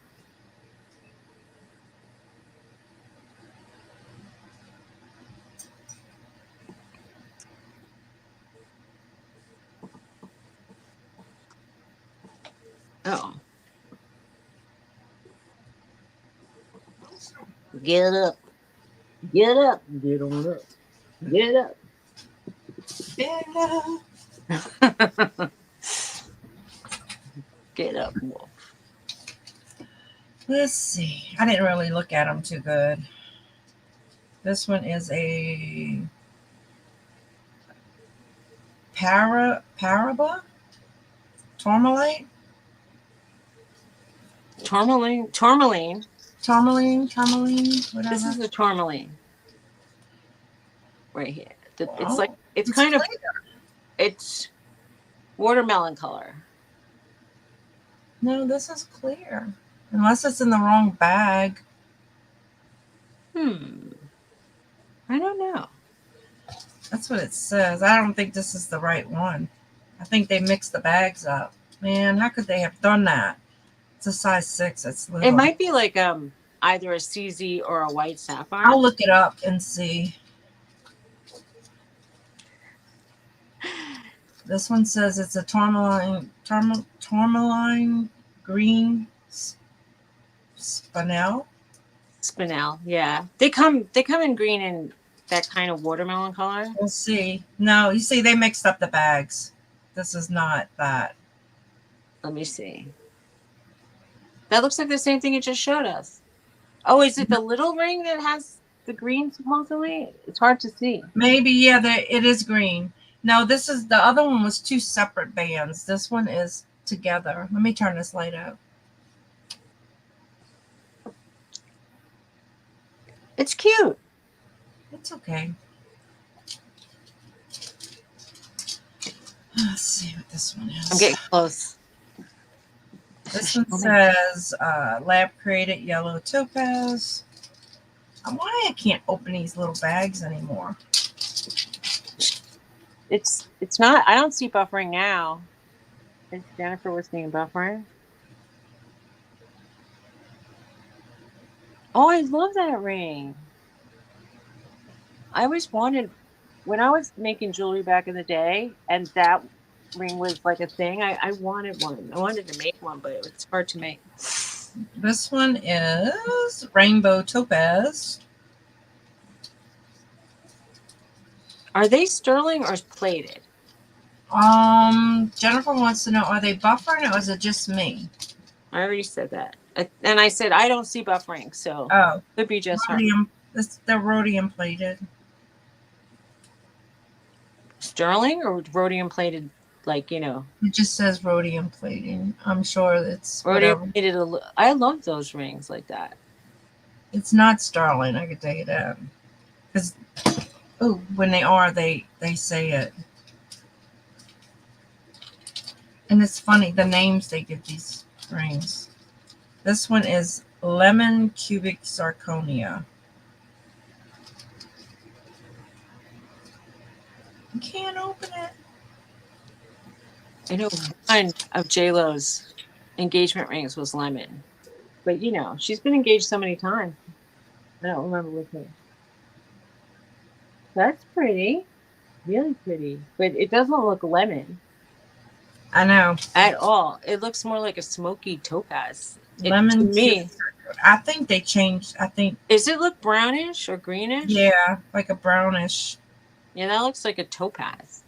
Oh. Get up. Get up. Get on up. Get up. Get up, wolf. Let's see. I didn't really look at them too good. This one is a Paraba tourmaline. Tourmaline. Whatever. This is the tourmaline. Right here. It's like it's kind clear. of it's watermelon color. No, this is clear. Unless it's in the wrong bag. I don't know. That's what it says. I don't think this is the right one. I think they mixed the bags up. Man, how could they have done that? It's a size 6. It's little. It might be like either a CZ or a white sapphire. I'll look it up and see. This one says it's a tourmaline green spinel. Spinel, yeah. They come in green and that kind of watermelon color. We'll see. No, you see, they mixed up the bags. This is not that. Let me see. That looks like the same thing you just showed us. Oh, is it the little ring that has the green supposedly? It's hard to see. Maybe, yeah, it is green. No, this is the other one was 2 separate bands. This one is together. Let me turn this light up. It's cute. It's okay. Let's see what this one is. I'm getting close. This one says lab created yellow topaz. Why I can't open these little bags anymore? It's not. I don't see buffering now. Is Jennifer listening buffering? Oh, I love that ring. I always wanted, when I was making jewelry back in the day, and that ring was like a thing, I wanted one. I wanted to make one, but it's hard to make. This one is rainbow topaz. Are they sterling or plated? Jennifer wants to know, are they buffering or is it just me? I already said that. And I said I don't see buffering, so Oh, could be just her. rhodium. They're rhodium plated. Sterling or rhodium plated, like, It just says rhodium plating. I'm sure it's rhodium whatever. plated. I love those rings like that. It's not sterling, I can tell you that. Because when they are, they say it. And it's funny the names they give these rings. This one is lemon cubic zirconia. You can't open it. I know one of J-Lo's engagement rings was lemon. But she's been engaged so many times. I don't remember which one. That's pretty. Really pretty. But it doesn't look lemon I know. at all. It looks more like a smoky topaz. To Lemon me. cubic. I think they changed. I think. Does it look brownish or greenish? Yeah, like a brownish. Yeah, that looks like a topaz.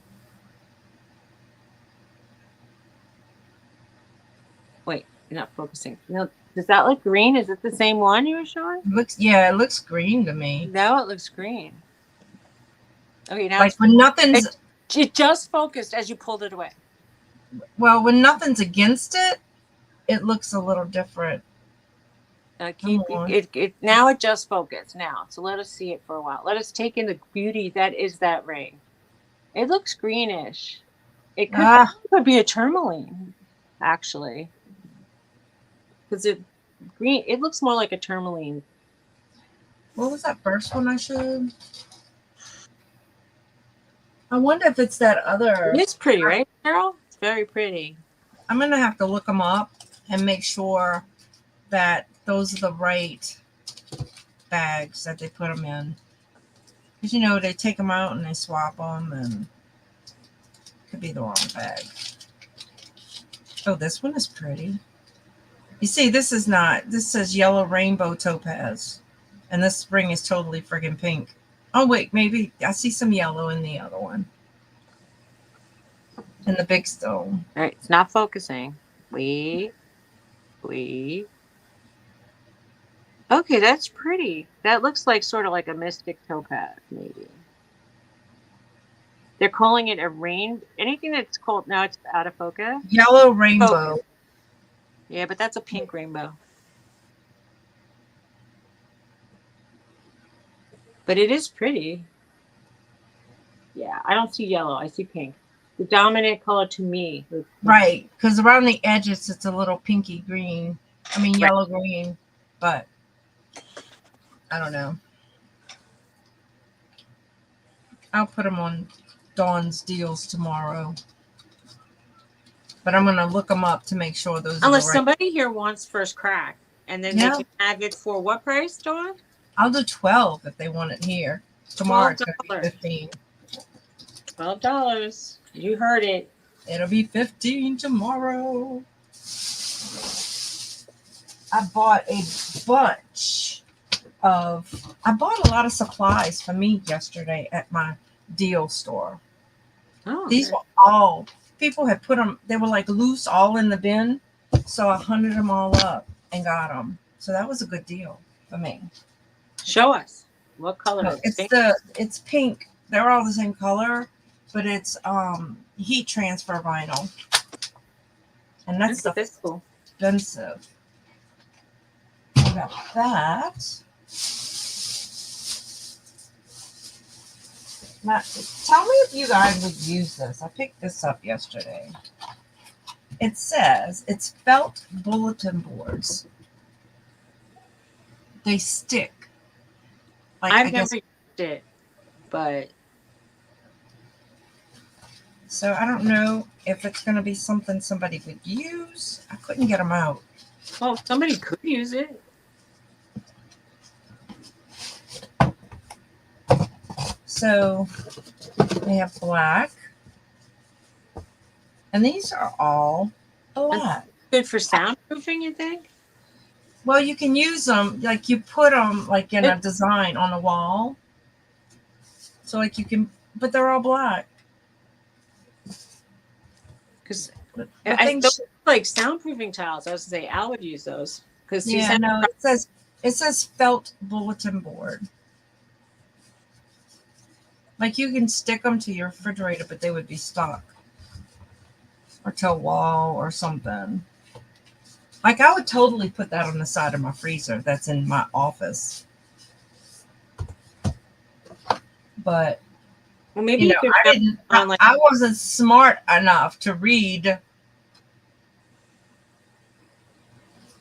Wait, you're not focusing. No, does that look green? Is it the same one you were showing? It looks green to me. No, it looks green. Okay, now Like when nothing's. It just focused as you pulled it away. Well, when nothing's against it, it looks a little different. Now it just focused now. So let us see it for a while. Let us take in the beauty that is that ring. It looks greenish. It could be a tourmaline, actually. Because it looks more like a tourmaline. What was that first one I showed? I wonder if it's that other. It's pretty, right, Carol? It's very pretty. I'm going to have to look them up and make sure that those are the right bags that they put them in. Because, they take them out and they swap them and it could be the wrong bag. Oh, this one is pretty. You see, this says yellow rainbow topaz. And this ring is totally friggin' pink. Oh, wait, maybe I see some yellow in the other one. In the big stone. All right, it's not focusing. Okay, that's pretty. That looks like sort of like a mystic topaz, maybe. They're calling it a rain. Anything that's called now, it's out of focus. Yellow rainbow. Focus. Yeah, but that's a pink rainbow. But it is pretty. Yeah, I don't see yellow. I see pink. The dominant color to me. Right, because around the edges, it's a little pinky green. I mean, yellow green, but I don't know. I'll put them on Dawn's deals tomorrow. But I'm going to look them up to make sure those Unless are the right. Somebody here wants first crack, and then they can have it for what price, Dawn? I'll do 12 if they want it here. Tomorrow it's going to be 15. $12. You heard it. It'll be 15 tomorrow. I bought a lot of supplies for me yesterday at my deal store. Oh, these were all, people had put them, they were like loose all in the bin. So I hunted them all up and got them. So that was a good deal for me. Show us. What color is it? It's pink. They're all the same color, but it's heat transfer vinyl. And that's cool. Expensive. I got that. Now, tell me if you guys would use this. I picked this up yesterday. It says it's felt bulletin boards. They stick. I've never used it, but so I don't know if it's going to be something somebody would use. I couldn't get them out. Well, somebody could use it. So they have black. And these are all black. Good for soundproofing, you think? Well, you can use them, like you put them like in a design on a wall. So like you can, but they're all black. Because I I think, those are like soundproofing tiles. I was gonna say Al would use those because he's yeah, had. no, it says felt bulletin board. Like you can stick them to your refrigerator, but they would be stuck. Or to a wall or something. Like I would totally put that on the side of my freezer that's in my office. But Well, maybe you could I build didn't. on like. I wasn't smart enough to read.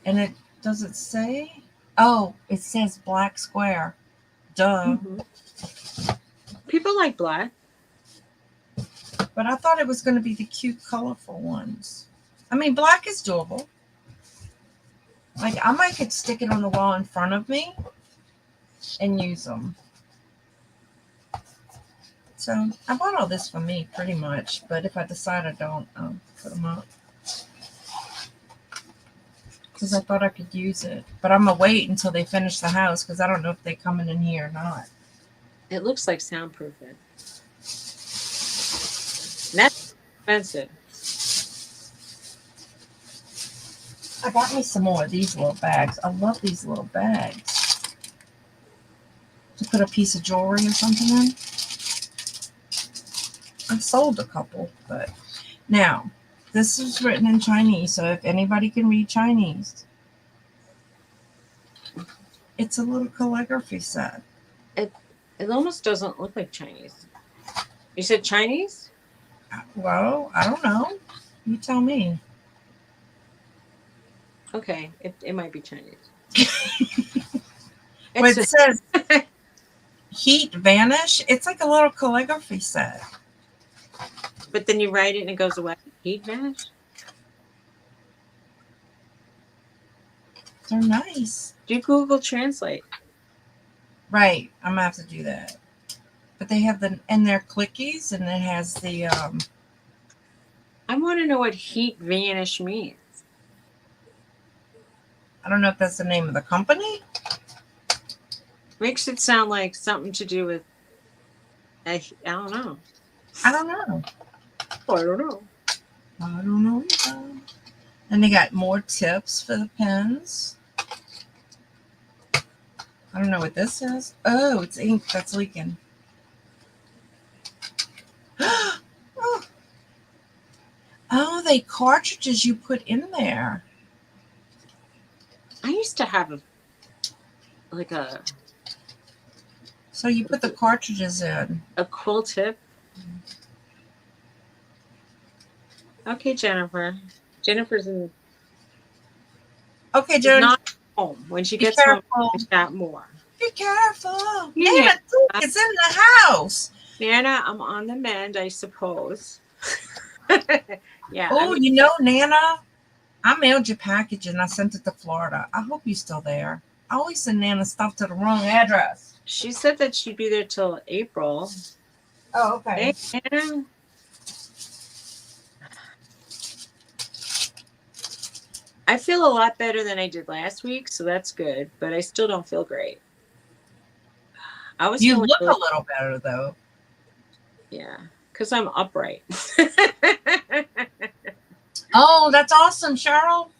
And it does it say? Oh, it says black square. Duh. Mhm. People like black. But I thought it was going to be the cute, colorful ones. I mean, black is doable. Like I might could stick it on the wall in front of me and use them. So I bought all this for me pretty much, but if I decide I don't, I'll put them up. Because I thought I could use it. But I'm going to wait until they finish the house because I don't know if they coming in here or not. It looks like soundproofing. And that's expensive. I got me some more of these little bags. I love these little bags. To put a piece of jewelry or something in. I've sold a couple, but now this is written in Chinese, so if anybody can read Chinese, it's a little calligraphy set. It almost doesn't look like Chinese. You said Chinese? Well, I don't know. You tell me. Okay, it might be Chinese. But it says heat vanish. It's like a little calligraphy set. But then you write it and it goes away. Heat vanish? They're nice. Do Google Translate. Right. I'm gonna have to do that. But they have and they're clickies, and it has the I want to know what heat vanish means. I don't know if that's the name of the company. Makes it sound like something to do with I don't know. I don't know. I don't know. I don't know. And they got more tips for the pens. I don't know what this is. Oh, it's ink that's leaking. Oh, they cartridges you put in there. I used to have a So you put the cartridges in. a quill tip. Okay, Jennifer. Jennifer's in. Okay, Joan. Not home. When she gets home, we chat more. Be careful. Yeah. Nana is in the house. Nana, I'm on the mend, I suppose. Yeah. Oh, Nana, I mailed your package and I sent it to Florida. I hope you're still there. I always send Nana stuff to the wrong address. She said that she'd be there till April. Oh, okay. Hey, Nana. I feel a lot better than I did last week, so that's good. But I still don't feel great. You look a little better though. Yeah, because I'm upright. Oh, that's awesome, Cheryl.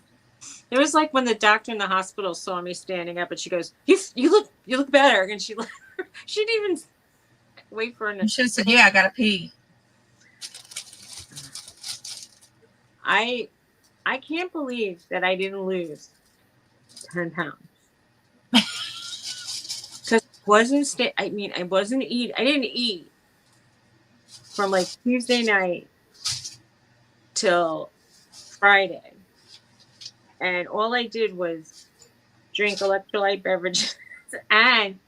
It was like when the doctor in the hospital saw me standing up, and she goes, "You look better," and she didn't even wait for an. You should have said, "Yeah, I gotta pee." I can't believe that I didn't lose 10 pounds. Because I didn't eat from like Tuesday night till Friday. And all I did was drink electrolyte beverages and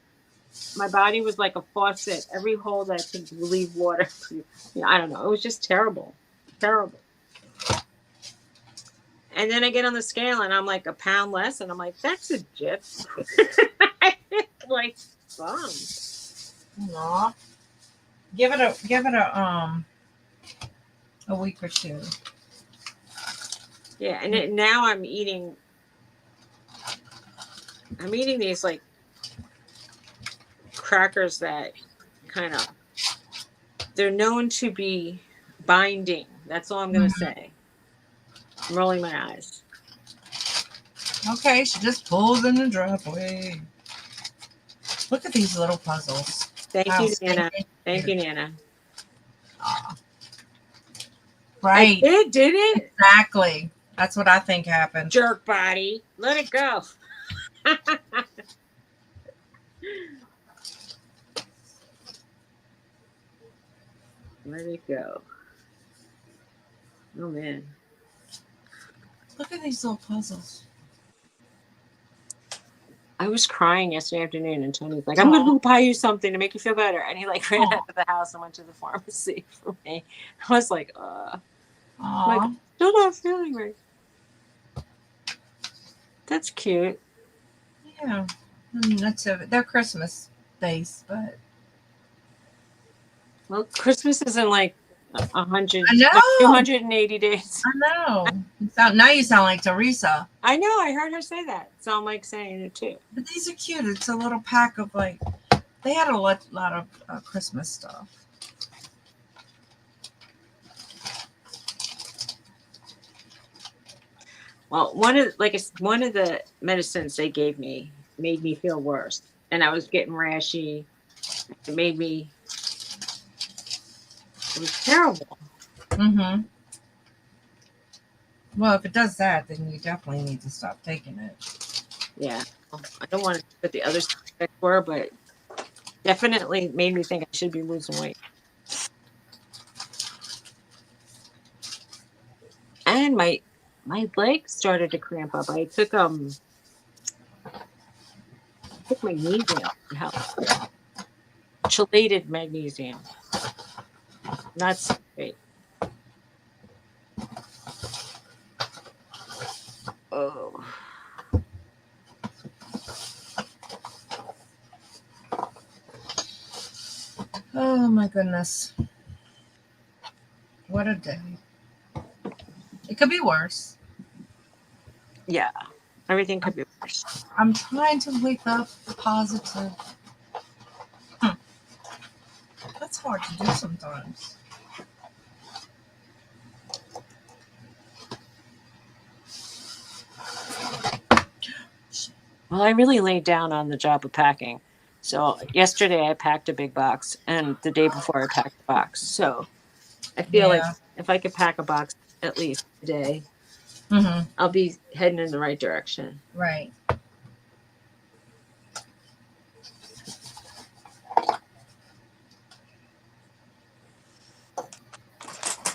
my body was like a faucet. Every hole that could relieve water. I don't know. It was just terrible. Terrible. And then I get on the scale and I'm like a pound less, and I'm like, that's a dip. Like fun. Aw. Give it a week or two. Yeah, and now I'm eating these like crackers that they're known to be binding. That's all I'm going to say. I'm rolling my eyes. Okay, she just pulls in the driveway. Look at these little puzzles. Thank How you, Nana. stinking Thank you, cute. Nana. Aw. I Right. did it? Exactly. That's what I think happened. Jerk body. Let it go. Let it go. Oh, man. Look at these little puzzles. I was crying yesterday afternoon, and Tony's like, I'm going to go buy you something to make you feel better. And he like ran out of the house and went to the pharmacy for me. I was like, Aw. like, still not feeling right. That's cute. Yeah. I mean, that's it. They're Christmas days, but Well, Christmas is in like 100, I know. like 280 days. I know. Now you sound like Teresa. I know. I heard her say that. So I'm like saying it too. But these are cute. It's a little pack of like, they had a lot of Christmas stuff. Well, one of the medicines they gave me made me feel worse, and I was getting rashy. It made me. It was terrible. Mm-hmm. Well, if it does that, then you definitely need to stop taking it. Yeah, I don't want to put the other side effects were, but definitely made me think I should be losing weight. And my legs started to cramp up. I took magnesium to help. Chelated magnesium. Not so great. Oh. Oh my goodness. What a day. It could be worse. Yeah. Everything could be worse. I'm trying to wake up positive. That's hard to do sometimes. Well, I really laid down on the job of packing. So yesterday I packed a big box, and the day before I packed a box. So I feel like if I could pack a box at least a day, I'll be heading in the right direction. Right.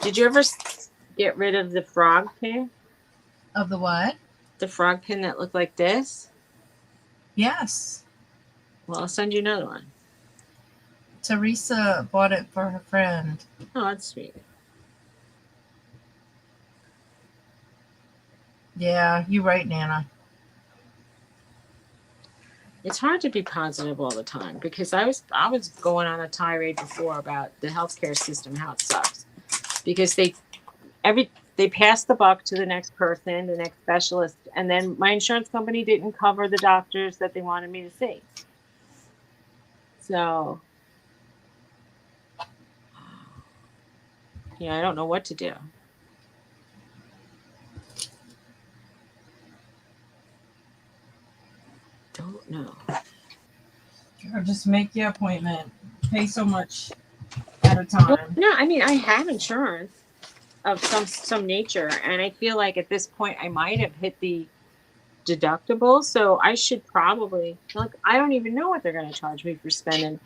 Did you ever get rid of the frog pin? Of the what? The frog pin that looked like this? Yes. Well, I'll send you another one. Teresa bought it for her friend. Oh, that's sweet. Yeah, you're right, Nana. It's hard to be positive all the time because I was going on a tirade before about the healthcare system, how it sucks. Because they passed the buck to the next person, the next specialist, and then my insurance company didn't cover the doctors that they wanted me to see. So, yeah, I don't know what to do. Don't know. Or just make your appointment. Pay so much at a time. Well, no, I mean I have insurance of some nature, and I feel like at this point I might have hit the deductible, so I should probably I don't even know what they're going to charge me for spending.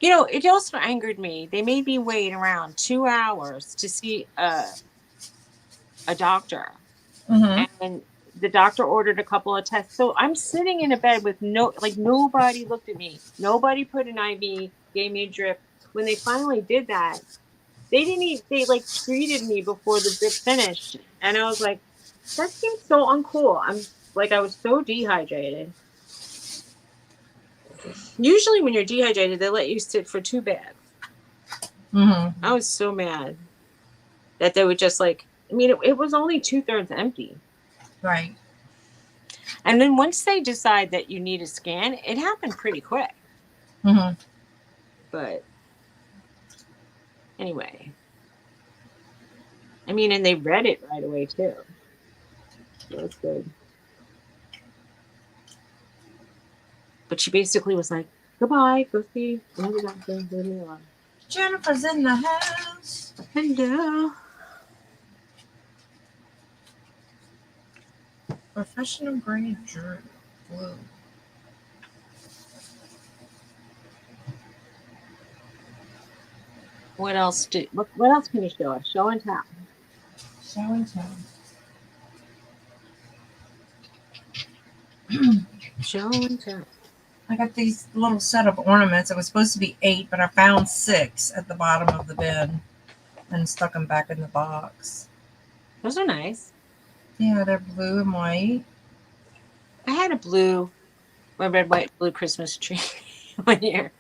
You know, it also angered me. They made me wait around 2 hours to see a doctor, and the doctor ordered a couple of tests. So I'm sitting in a bed with nobody looked at me. Nobody put an IV, gave me a drip. When they finally did that, they treated me before the drip finished. And I was like, that seems so uncool. I was so dehydrated. Usually when you're dehydrated, they let you sit for 2 bags. I was so mad that they would just it was only 2/3 empty. Right. And then once they decide that you need a scan, it happened pretty quick. But anyway, I mean, and they read it right away too. So that's good. But she basically was like, "Goodbye, go see another doctor. Leave me alone." Jennifer's in the house. Hello. Professional grade blue. What else? What else can you show us? Show and tell. Show and tell. Show and tell. I got these little set of ornaments. It was supposed to be 8, but I found 6 at the bottom of the bin and stuck them back in the box. Those are nice. Yeah, they're blue and white. I had a red, white, blue Christmas tree 1 year.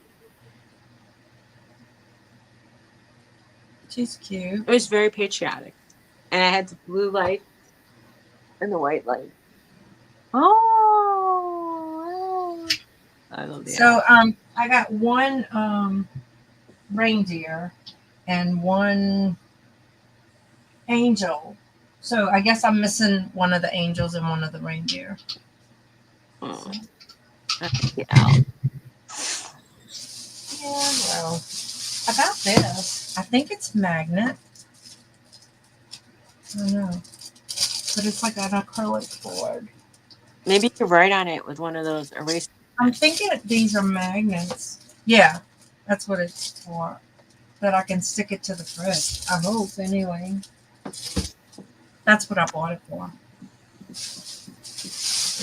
She's cute. It was very patriotic. And I had the blue light and the white light. Oh, I love the So I got one reindeer and one angel. So I guess I'm missing one of the angels and one of the reindeer. Oh, that's the owl. Yeah, well, I got this. I think it's magnet. I don't know. But it's like an acrylic board. Maybe you could write on it with one of those erasers. I'm thinking these are magnets. Yeah, that's what it's for. That I can stick it to the fridge. I hope, anyway. That's what I bought it for.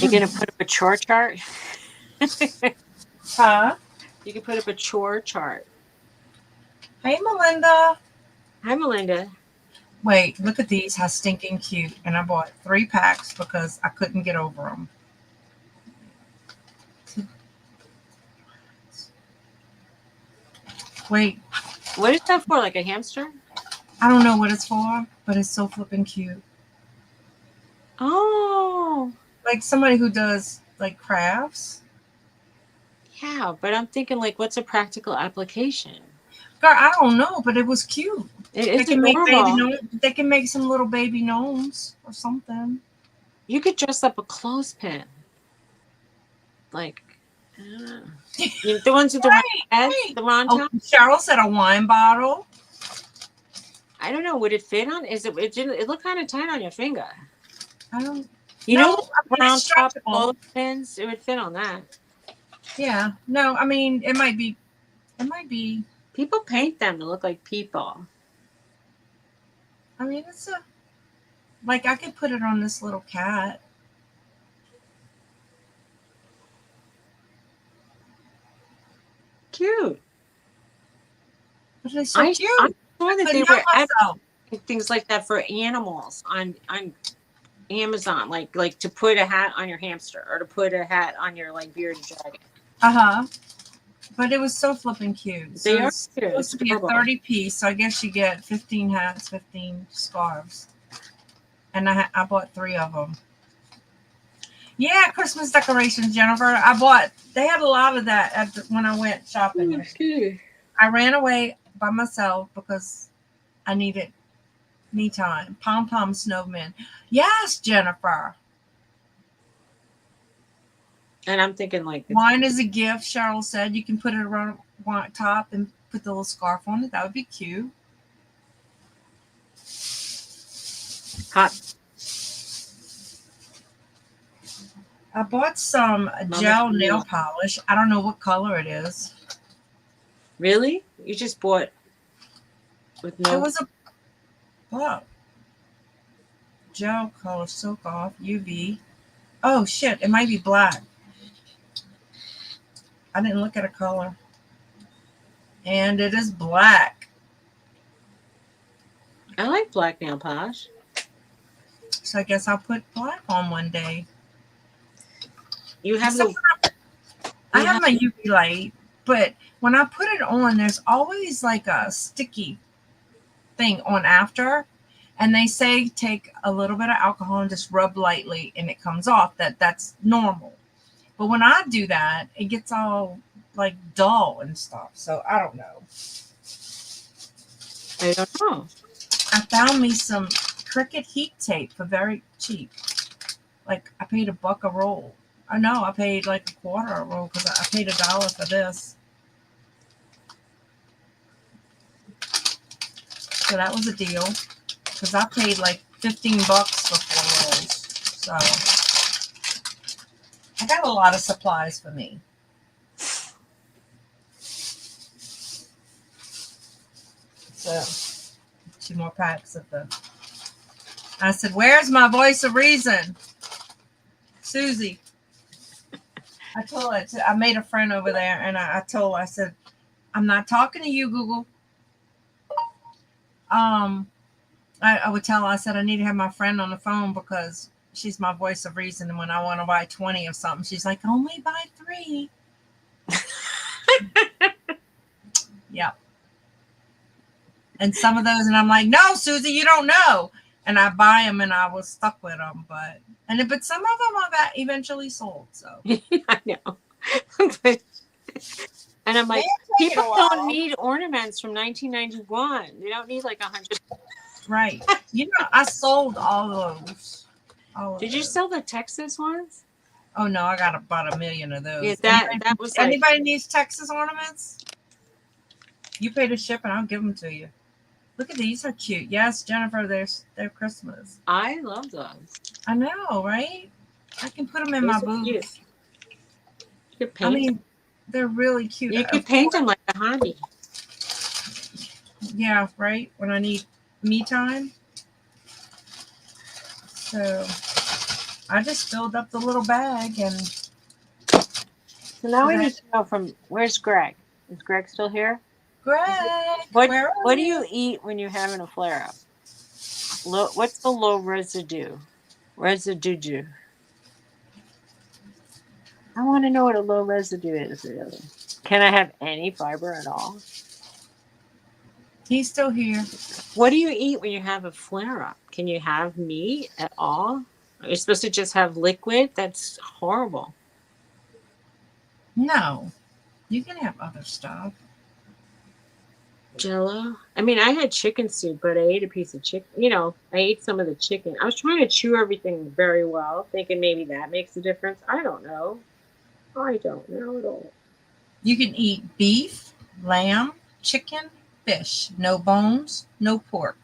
You're going to put up a chore chart? Huh? You can put up a chore chart. Hey, Melinda. Hi, Melinda. Wait, look at these. How stinking cute. And I bought 3 packs because I couldn't get over them. Wait, What is that for? Like a hamster? I don't know what it's for, but it's so flipping cute. Oh. Like somebody who does like crafts. Yeah, but I'm thinking like, what's a practical application? Girl, I don't know, but it was cute. It's They can make baby adorable. gnomes. They can make some little baby gnomes or something. You could dress up a clothespin. Like, the ones with the round head, the round top. Cheryl said a wine bottle. I don't know. Would it fit on? It looked kind of tight on your finger. I don't. You No, know, the round top stretchable. clothespins. It would fit on that. Yeah. No, I mean it might be. It might be. People paint them to look like people. I mean, it's a. Like I could put it on this little cat. Cute. But it's so cute. I saw that they were myself. things like that for animals on Amazon, like to put a hat on your hamster or to put a hat on your like bearded dragon. But it was so flipping cute. So They are it's cute. supposed to be a 30 piece, so I guess you get 15 hats, 15 scarves. And I bought 3 of them. Yeah, Christmas decorations, Jennifer. They had a lot of that when I went shopping. Okay. I ran away by myself because I needed me time. Pom-pom snowman. Yes, Jennifer. And I'm thinking like Wine is a gift, Cheryl said. You can put it around top and put the little scarf on it. That would be cute. hot. I bought some gel nail polish. I don't know what color it is. Really? You just bought with no? It was a gel color silk off UV. Oh shit! It might be black. I didn't look at a color. And it is black. I like black nail polish. So I guess I'll put black on one day. You have I have my UV light, but when I put it on, there's always like a sticky thing on after. And they say take a little bit of alcohol and just rub lightly and it comes off. That's normal. But when I do that, it gets all like dull and stuff. So I don't know. I don't know. I found me some Cricut heat tape for very cheap. Like I paid $1 a roll. I know I paid like $1 a roll because I paid $1 for this. So that was a deal because I paid like $15 for 4 rolls. So I got a lot of supplies for me. So 2 more packs of the. I said, "Where's my voice of reason, Suzy?" I told her. I made a friend over there, and I told her. I said, "I'm not talking to you, Google." I would tell her. I said I need to have my friend on the phone because she's my voice of reason. And when I want to buy 20 of something, she's like, "Only buy 3." Yep. And some of those, and I'm like, "No, Suzy, you don't know." And I buy them, and I was stuck with them, but some of them I got eventually sold. So I know. And I'm like, people don't need ornaments from 1991. They don't need like 100. Right. I sold all those. Did you sell the Texas ones? Oh no, I got about 1 million of those. Yeah, that was like. Anybody needs Texas ornaments? You pay the ship, and I'll give them to you. Look at these, are cute. Yes, Jennifer, they're Christmas. I love those. I know, right? I can put them in my booth. I mean, they're really cute. You could paint them like a hobby. Yeah, right. When I need me time. So I just filled up the little bag, and so now we need to know from where's Greg? Is Greg still here? Greg, what do you eat when you're having a flare up? What's the low residue? Residue. I want to know what a low residue is, really. Can I have any fiber at all? He's still here. What do you eat when you have a flare up? Can you have meat at all? Are you supposed to just have liquid? That's horrible. No, you can have other stuff. Jello. I mean, I had chicken soup, but I ate a piece of chicken. I ate some of the chicken. I was trying to chew everything very well, thinking maybe that makes a difference. I don't know. I don't know at all. You can eat beef, lamb, chicken, fish. No bones, no pork.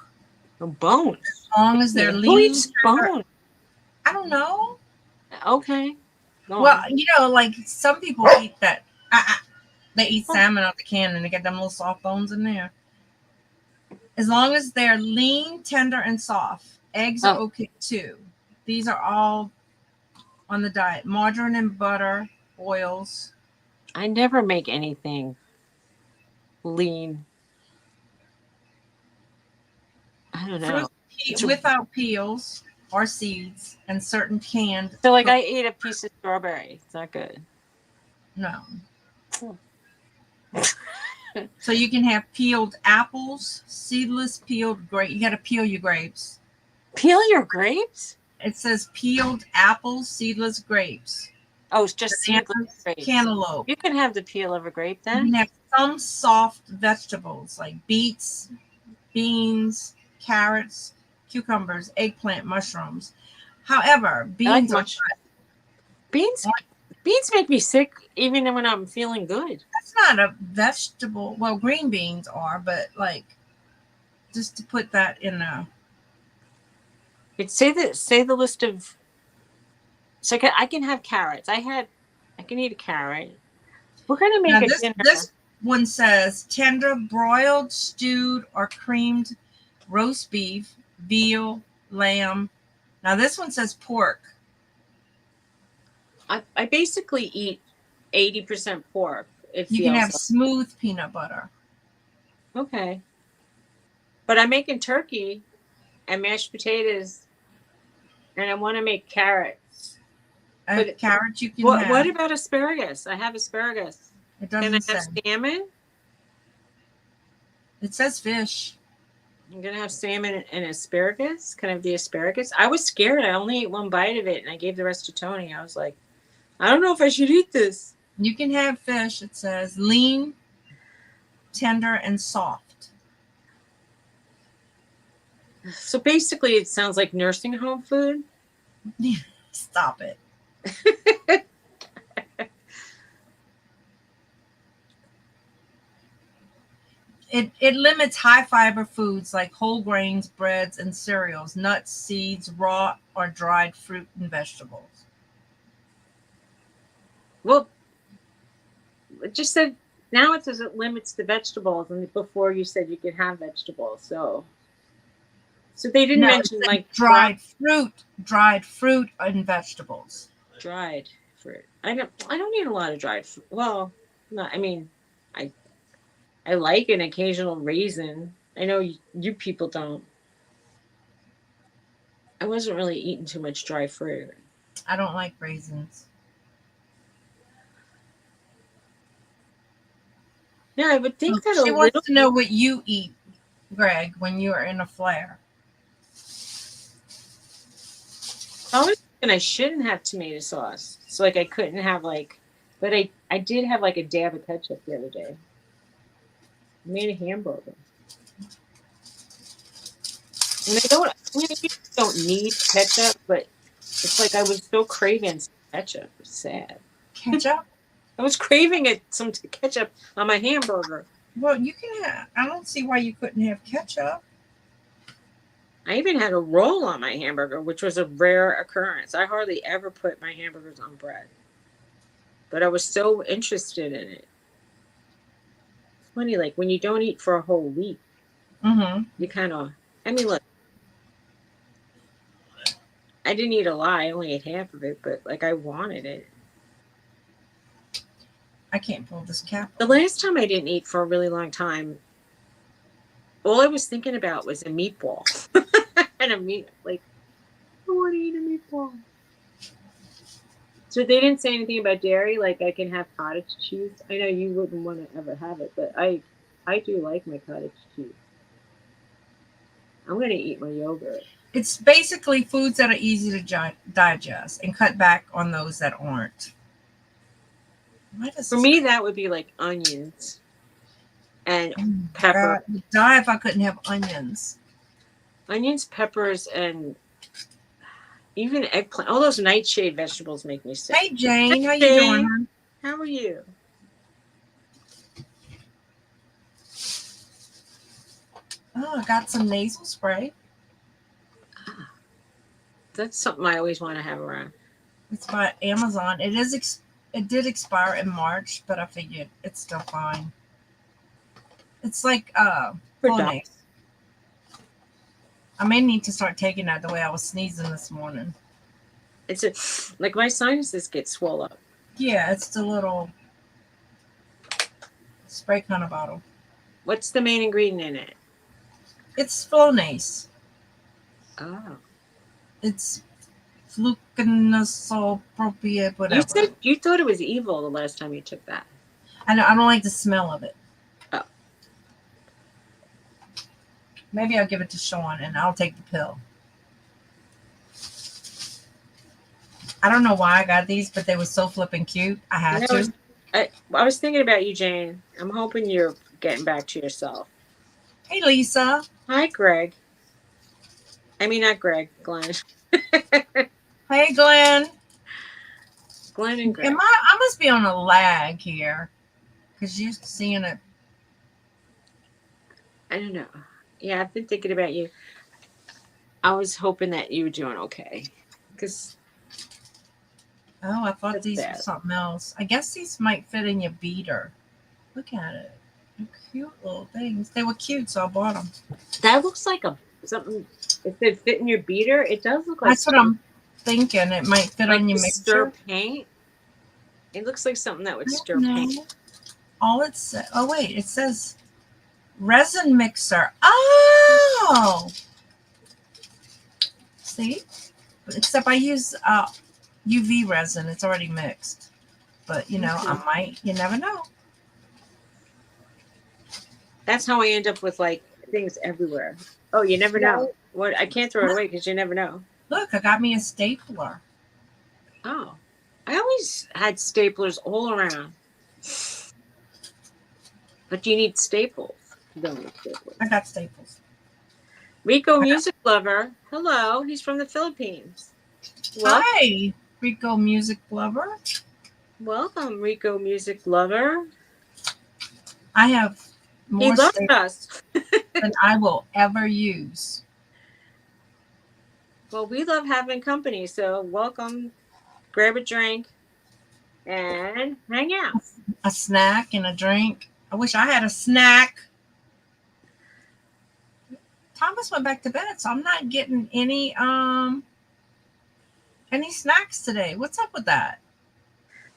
No bones? As long as they're lean. Who eats bones? I don't know. Okay. Well, like some people eat that. They eat salmon out the can and they get them little soft bones in there. As long as they're lean, tender, and soft. Eggs are okay too. These are all on the diet. Margarine and butter, oils. I never make anything lean. I don't know. Without peels or seeds and certain canned. So like I ate a piece of strawberry. It's not good. No. So you can have peeled apples, seedless peeled grapes. You got to peel your grapes. Peel your grapes? It says peeled apples, seedless grapes. Oh, it's just seedless grapes. Cantaloupe. You can have the peel of a grape then? You can have some soft vegetables like beets, beans, carrots, cucumbers, eggplant, mushrooms. However, beans Beans make me sick even when I'm feeling good. That's not a vegetable. Well, green beans are, but like just to put that in a. Say the list of. So I can have carrots. I can eat a carrot. We're gonna make a dinner. This one says tender, broiled, stewed, or creamed roast beef, veal, lamb. Now this one says pork. I basically eat 80% pork. You can have smooth peanut butter. Okay. But I'm making turkey and mashed potatoes, and I want to make carrots. Carrots you can have. What about asparagus? I have asparagus. It doesn't say. Can I have salmon? It says fish. I'm going to have salmon and asparagus. Can I have the asparagus? I was scared. I only ate one bite of it, and I gave the rest to Tony. I was like, I don't know if I should eat this. You can have fish. It says lean, tender, and soft. So basically, it sounds like nursing home food. Stop it. It limits high fiber foods like whole grains, breads, and cereals, nuts, seeds, raw or dried fruit and vegetables. Well, it just said now it says it limits the vegetables, and before you said you could have vegetables. So they didn't No, it mention said like dried fruit and vegetables. dried fruit. I don't eat a lot of dried fruit. Well, no, I mean, I I like an occasional raisin. I know you people don't. I wasn't really eating too much dry fruit. I don't like raisins. Yeah, I would think that a She wants little. to know what you eat, Greg, when you are in a flare. I was thinking I shouldn't have tomato sauce, so like I couldn't have like, but I did have like a dab of ketchup the other day. I made a hamburger, and I mean, I usually don't need ketchup, but it's like I was so craving some ketchup. It's sad. Ketchup? I was craving some ketchup on my hamburger. Well, you can have. I don't see why you couldn't have ketchup. I even had a roll on my hamburger, which was a rare occurrence. I hardly ever put my hamburgers on bread, but I was so interested in it. It's funny, like when you don't eat for a whole week, Mm-hmm. you kind of. I mean, look, I didn't eat a lot. I only ate half of it, but like I wanted it. I can't pull this cap The off. last time I didn't eat for a really long time, all I was thinking about was a meatball and a meat. Like I want to eat a meatball. So they didn't say anything about dairy. Like I can have cottage cheese. I know you wouldn't want to ever have it, but I do like my cottage cheese. I'm gonna eat my yogurt. It's basically foods that are easy to digest and cut back on those that aren't. Why does For this me, that would be like onions and pepper. I'd die if I couldn't have onions. Onions, peppers, and even eggplant. All those nightshade vegetables make me sick. Hey Jane, how you Hey, doing, hon? how are you? Oh, I got some nasal spray. That's something I always want to have around. It's by Amazon. It did expire in March, but I figured it's still fine. It's like For Flonase. I may need to start taking that the way I was sneezing this morning. It's like my sinuses get swollen up. Yeah, it's the little spray kind of bottle. What's the main ingredient in it? It's Flonase. Oh, It's fluconazole propionate, you whatever. said you thought it was evil the last time you took that. I don't like the smell of it. Oh. Maybe I'll give it to Sean and I'll take the pill. I don't know why I got these, but they were so flipping cute. I had to. I was thinking about you, Jane. I'm hoping you're getting back to yourself. Hey, Lisa. Hi, Greg. I mean, not Greg, Glenn. Hey, Glenn. Glenn and Greg. I must be on a lag here because you're seeing it. I don't know. Yeah, I've been thinking about you. I was hoping that you were doing okay. Because. Oh, I thought That's these bad. were something else. I guess these might fit in your beater. Look at it. They're cute little things. They were cute, so I bought them. That looks like something. If it fit in your beater, it does look like. That's what I'm thinking. It might fit like on your stir mixer. paint. It looks like something that would stir No. paint. All it says. Oh wait, it says resin mixer. Oh, see. Except I use UV resin. It's already mixed. But you know, I might. You never know. That's how I end up with like things everywhere. Oh, you never know. What I can't throw it away because you never know. Look, I got me a stapler. Oh, I always had staplers all around. But you need staples. You don't need staples. I got staples. Rico Music Lover. Hello. He's from the Philippines. Well, Hi, Rico Music Lover. welcome, Rico Music Lover. I have He more loves steak us. than I will ever use. Well, we love having company, so welcome. Grab a drink and hang out. A snack and a drink. I wish I had a snack. Thomas went back to bed, so I'm not getting any snacks today. What's up with that?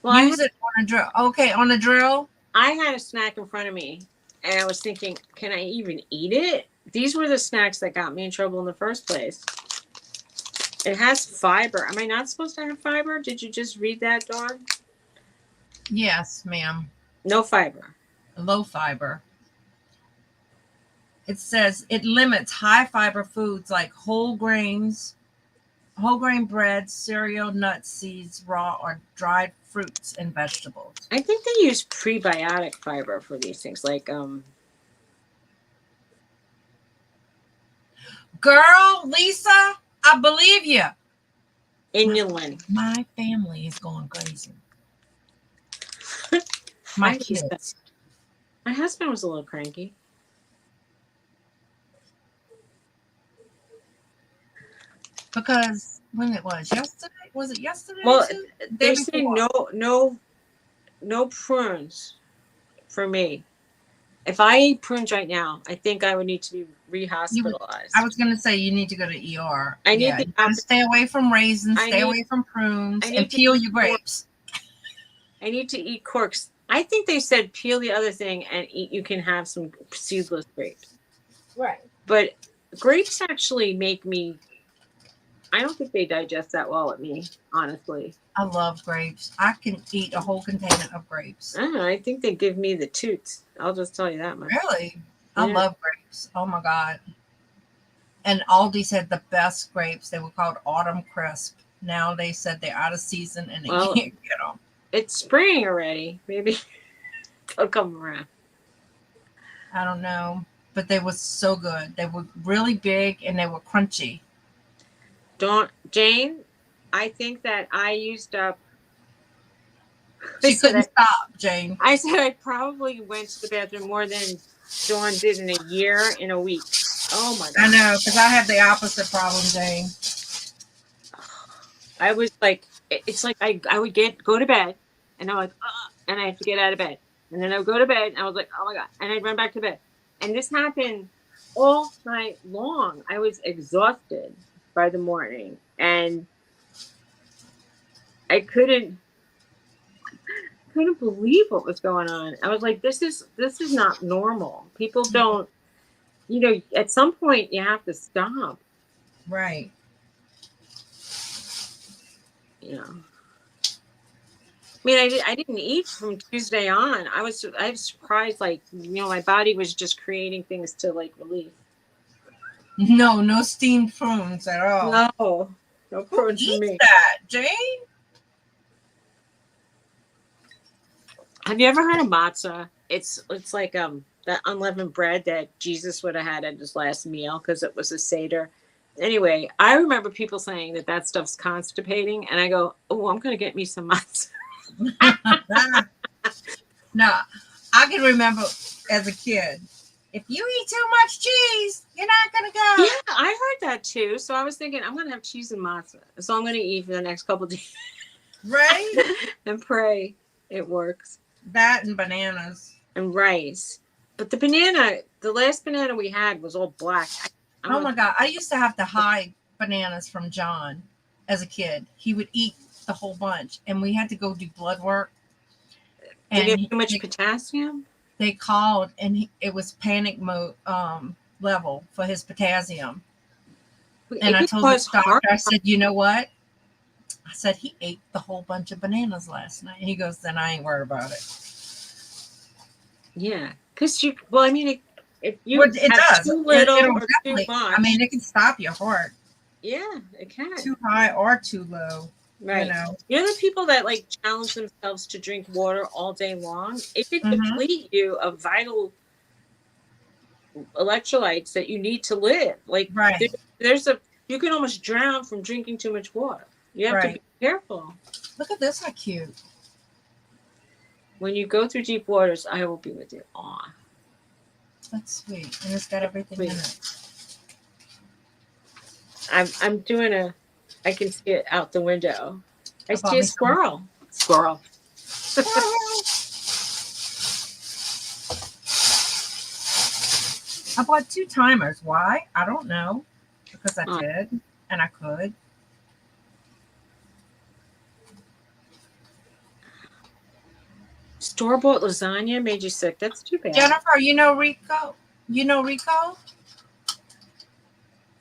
Well, Use it on a drill. Okay, on a drill. I had a snack in front of me, and I was thinking, can I even eat it? These were the snacks that got me in trouble in the first place. It has fiber. Am I not supposed to have fiber? Did you just read that, Dawn? Yes, ma'am. No fiber. Low fiber. It says it limits high fiber foods like whole grain bread, cereal, nuts, seeds, raw or dried fruits and vegetables. I think they use prebiotic fiber for these things, like Girl, Lisa, I believe you. inulin. My family is going crazy. My kids. My husband was a little cranky. Because when it was yesterday, was it yesterday? Well, too? they say no prunes for me. If I eat prunes right now, I think I would need to be rehospitalized. I was going to say you need to go to ER. I need to stay away from raisins, stay away from prunes, and peel your grapes. I need to eat corks. I think they said peel the other thing and eat. You can have some seedless grapes. Right. But grapes actually make me. I don't think they digest that well at me, honestly. I love grapes. I can eat a whole container of grapes. I don't know. I think they give me the toots. I'll just tell you that much. Really? Yeah. I love grapes. Oh my God. And Aldi's had the best grapes. They were called Autumn Crisp. Now they said they're out of season and they can't get them. It's spring already. Maybe they'll come around. I don't know. But they were so good. They were really big and they were crunchy. Jane, I think that I used up. They couldn't stop, Jane. I said I probably went to the bathroom more than Dawn did in a year, in a week. Oh my God. I know, because I have the opposite problem, Jane. I was like, it's like I would go to bed and I'm like, and I have to get out of bed. And then I would go to bed and I was like, oh my God. And I'd run back to bed. And this happened all night long. I was exhausted by the morning and I couldn't believe what was going on. I was like, this is not normal. People don't, at some point you have to stop. Right. I mean, I didn't eat from Tuesday on. I was surprised, like, my body was just creating things to like relieve. No steamed prunes at all. No prunes for me. That, Jane? Have you ever heard of matzah? It's like that unleavened bread that Jesus would have had at his last meal because it was a Seder. Anyway, I remember people saying that stuff's constipating, and I go, "Oh, I'm gonna get me some matzah." No, I can remember as a kid, if you eat too much cheese, you're not gonna go. Yeah, I heard that too. So I was thinking, I'm gonna have cheese and matzah. So I'm gonna eat for the next couple of days. Right? And pray it works. That and bananas. And rice. But the last banana we had was all black. Oh my God. I used to have to hide bananas from John as a kid. He would eat the whole bunch and we had to go do blood work. Did he have too much potassium? They called and it was panic mode level for his potassium. And I told the doctor, I said, you know what? I said, he ate the whole bunch of bananas last night. And he goes, then I ain't worried about it. Yeah. Because if you it have does. too little or too much. I mean, it can stop your heart. Yeah, it can. Too high or too low. Right. You know the people that like challenge themselves to drink water all day long? It could deplete you of vital electrolytes that you need to live. Like Right. there's a you can almost drown from drinking too much water. You have to Right. be careful. Look at this, how cute. When you go through deep waters, I will be with you. Aw. That's sweet. And it's got everything in it. I'm doing I can see it out the window. I I see bought a me some. squirrel. Squirrel. I bought 2 timers. Why? I don't know. Because I Oh, did. And I could. store-bought lasagna made you sick. That's too bad. Jennifer, you know Rico? You know Rico?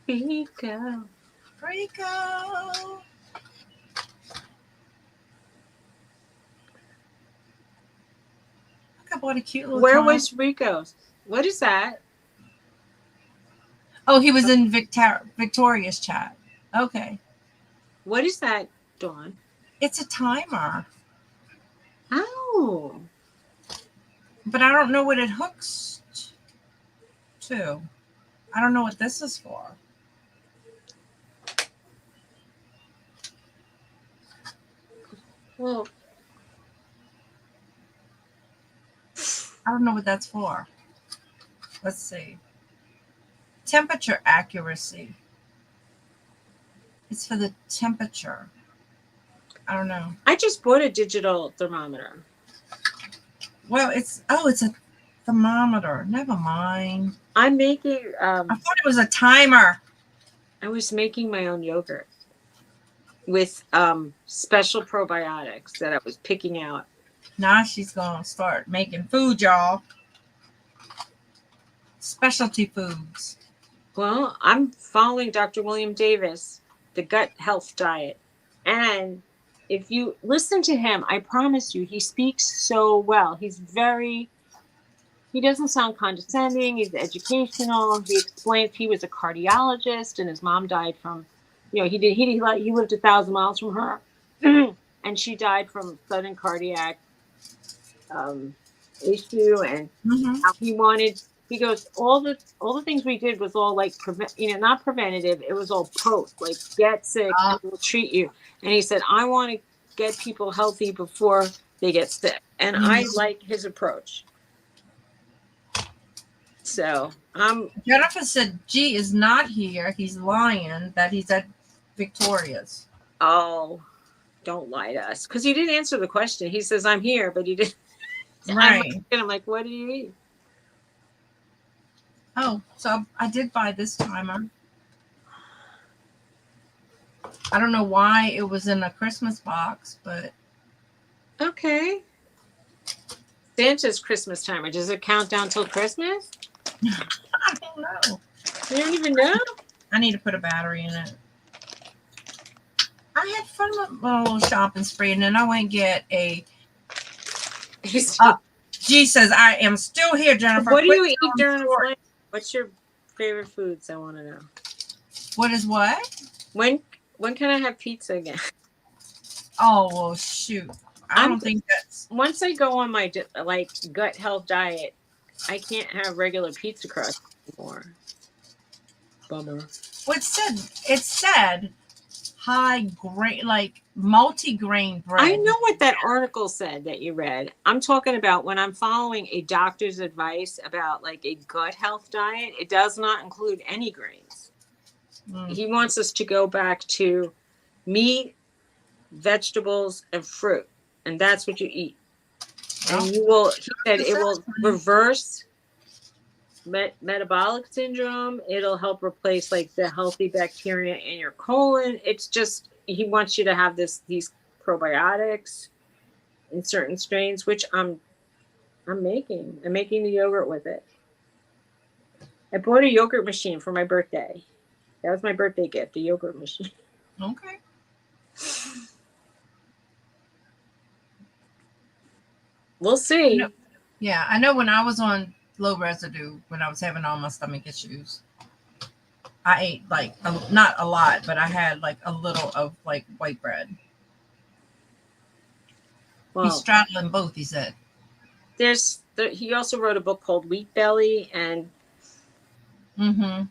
Rico. Rico. Look, I bought a cute little Where timer. was Rico's? What is that? Oh, he was in Victoria's chat. Okay. What is that, Dawn? It's a timer. Oh. But I don't know what it hooks to. I don't know what this is for. Well, I don't know what that's for. Let's see. Temperature accuracy. It's for the temperature. I don't know. I just bought a digital thermometer. Well, it's a thermometer. Never mind. I'm making I thought it was a timer. I was making my own yogurt with special probiotics that I was picking out. Now she's gonna start making food, y'all. Specialty foods. Well, I'm following Dr. William Davis, the gut health diet. And if you listen to him, I promise you, he speaks so well. He doesn't sound condescending. He's educational. He explains he was a cardiologist and his mom died from, he lived 1,000 miles from her and she died from sudden cardiac issue. And Mm-hmm. how he goes, all the things we did was all like not preventative. It was all post, like get sick and we'll treat you. And he said, I want to get people healthy before they get sick. And I like his approach. So Jennifer said G is not here. He's lying that he's at Victoria's. Oh, don't lie to us. Because he didn't answer the question. He says, I'm here, but he didn't. Right. I'm like, what do you eat? Oh, so I did buy this timer. I don't know why it was in a Christmas box, but Okay. Santa's Christmas timer. Does it count down till Christmas? I don't know. You don't even know? I need to put a battery in it. I had fun with my little shopping spree, and then I went and get a. G says, I am still here, Jennifer. What do you eat during the flight? What's your favorite foods? I want to know. What is what? When can I have pizza again? Oh, well, shoot. I don't think that's. Once I go on my gut health diet, I can't have regular pizza crust anymore. Bummer. Well, it said high grain, like multi-grain bread. I know what that article said that you read. I'm talking about when I'm following a doctor's advice about like a gut health diet, it does not include any grains. He wants us to go back to meat, vegetables, and fruit. And that's what you eat. Well, and he said it will reverse metabolic syndrome. It'll help replace like the healthy bacteria in your colon. It's just, he wants you to have these probiotics in certain strains, which I'm making. I'm making the yogurt with it. I bought a yogurt machine for my birthday. That was my birthday gift, a yogurt machine. Okay. We'll see. Yeah, I know when I was on low residue, when I was having all my stomach issues, I ate like not a lot, but I had like a little of like white bread. Well, he's straddling both, he said. He also wrote a book called Wheat Belly, and Mm-hmm.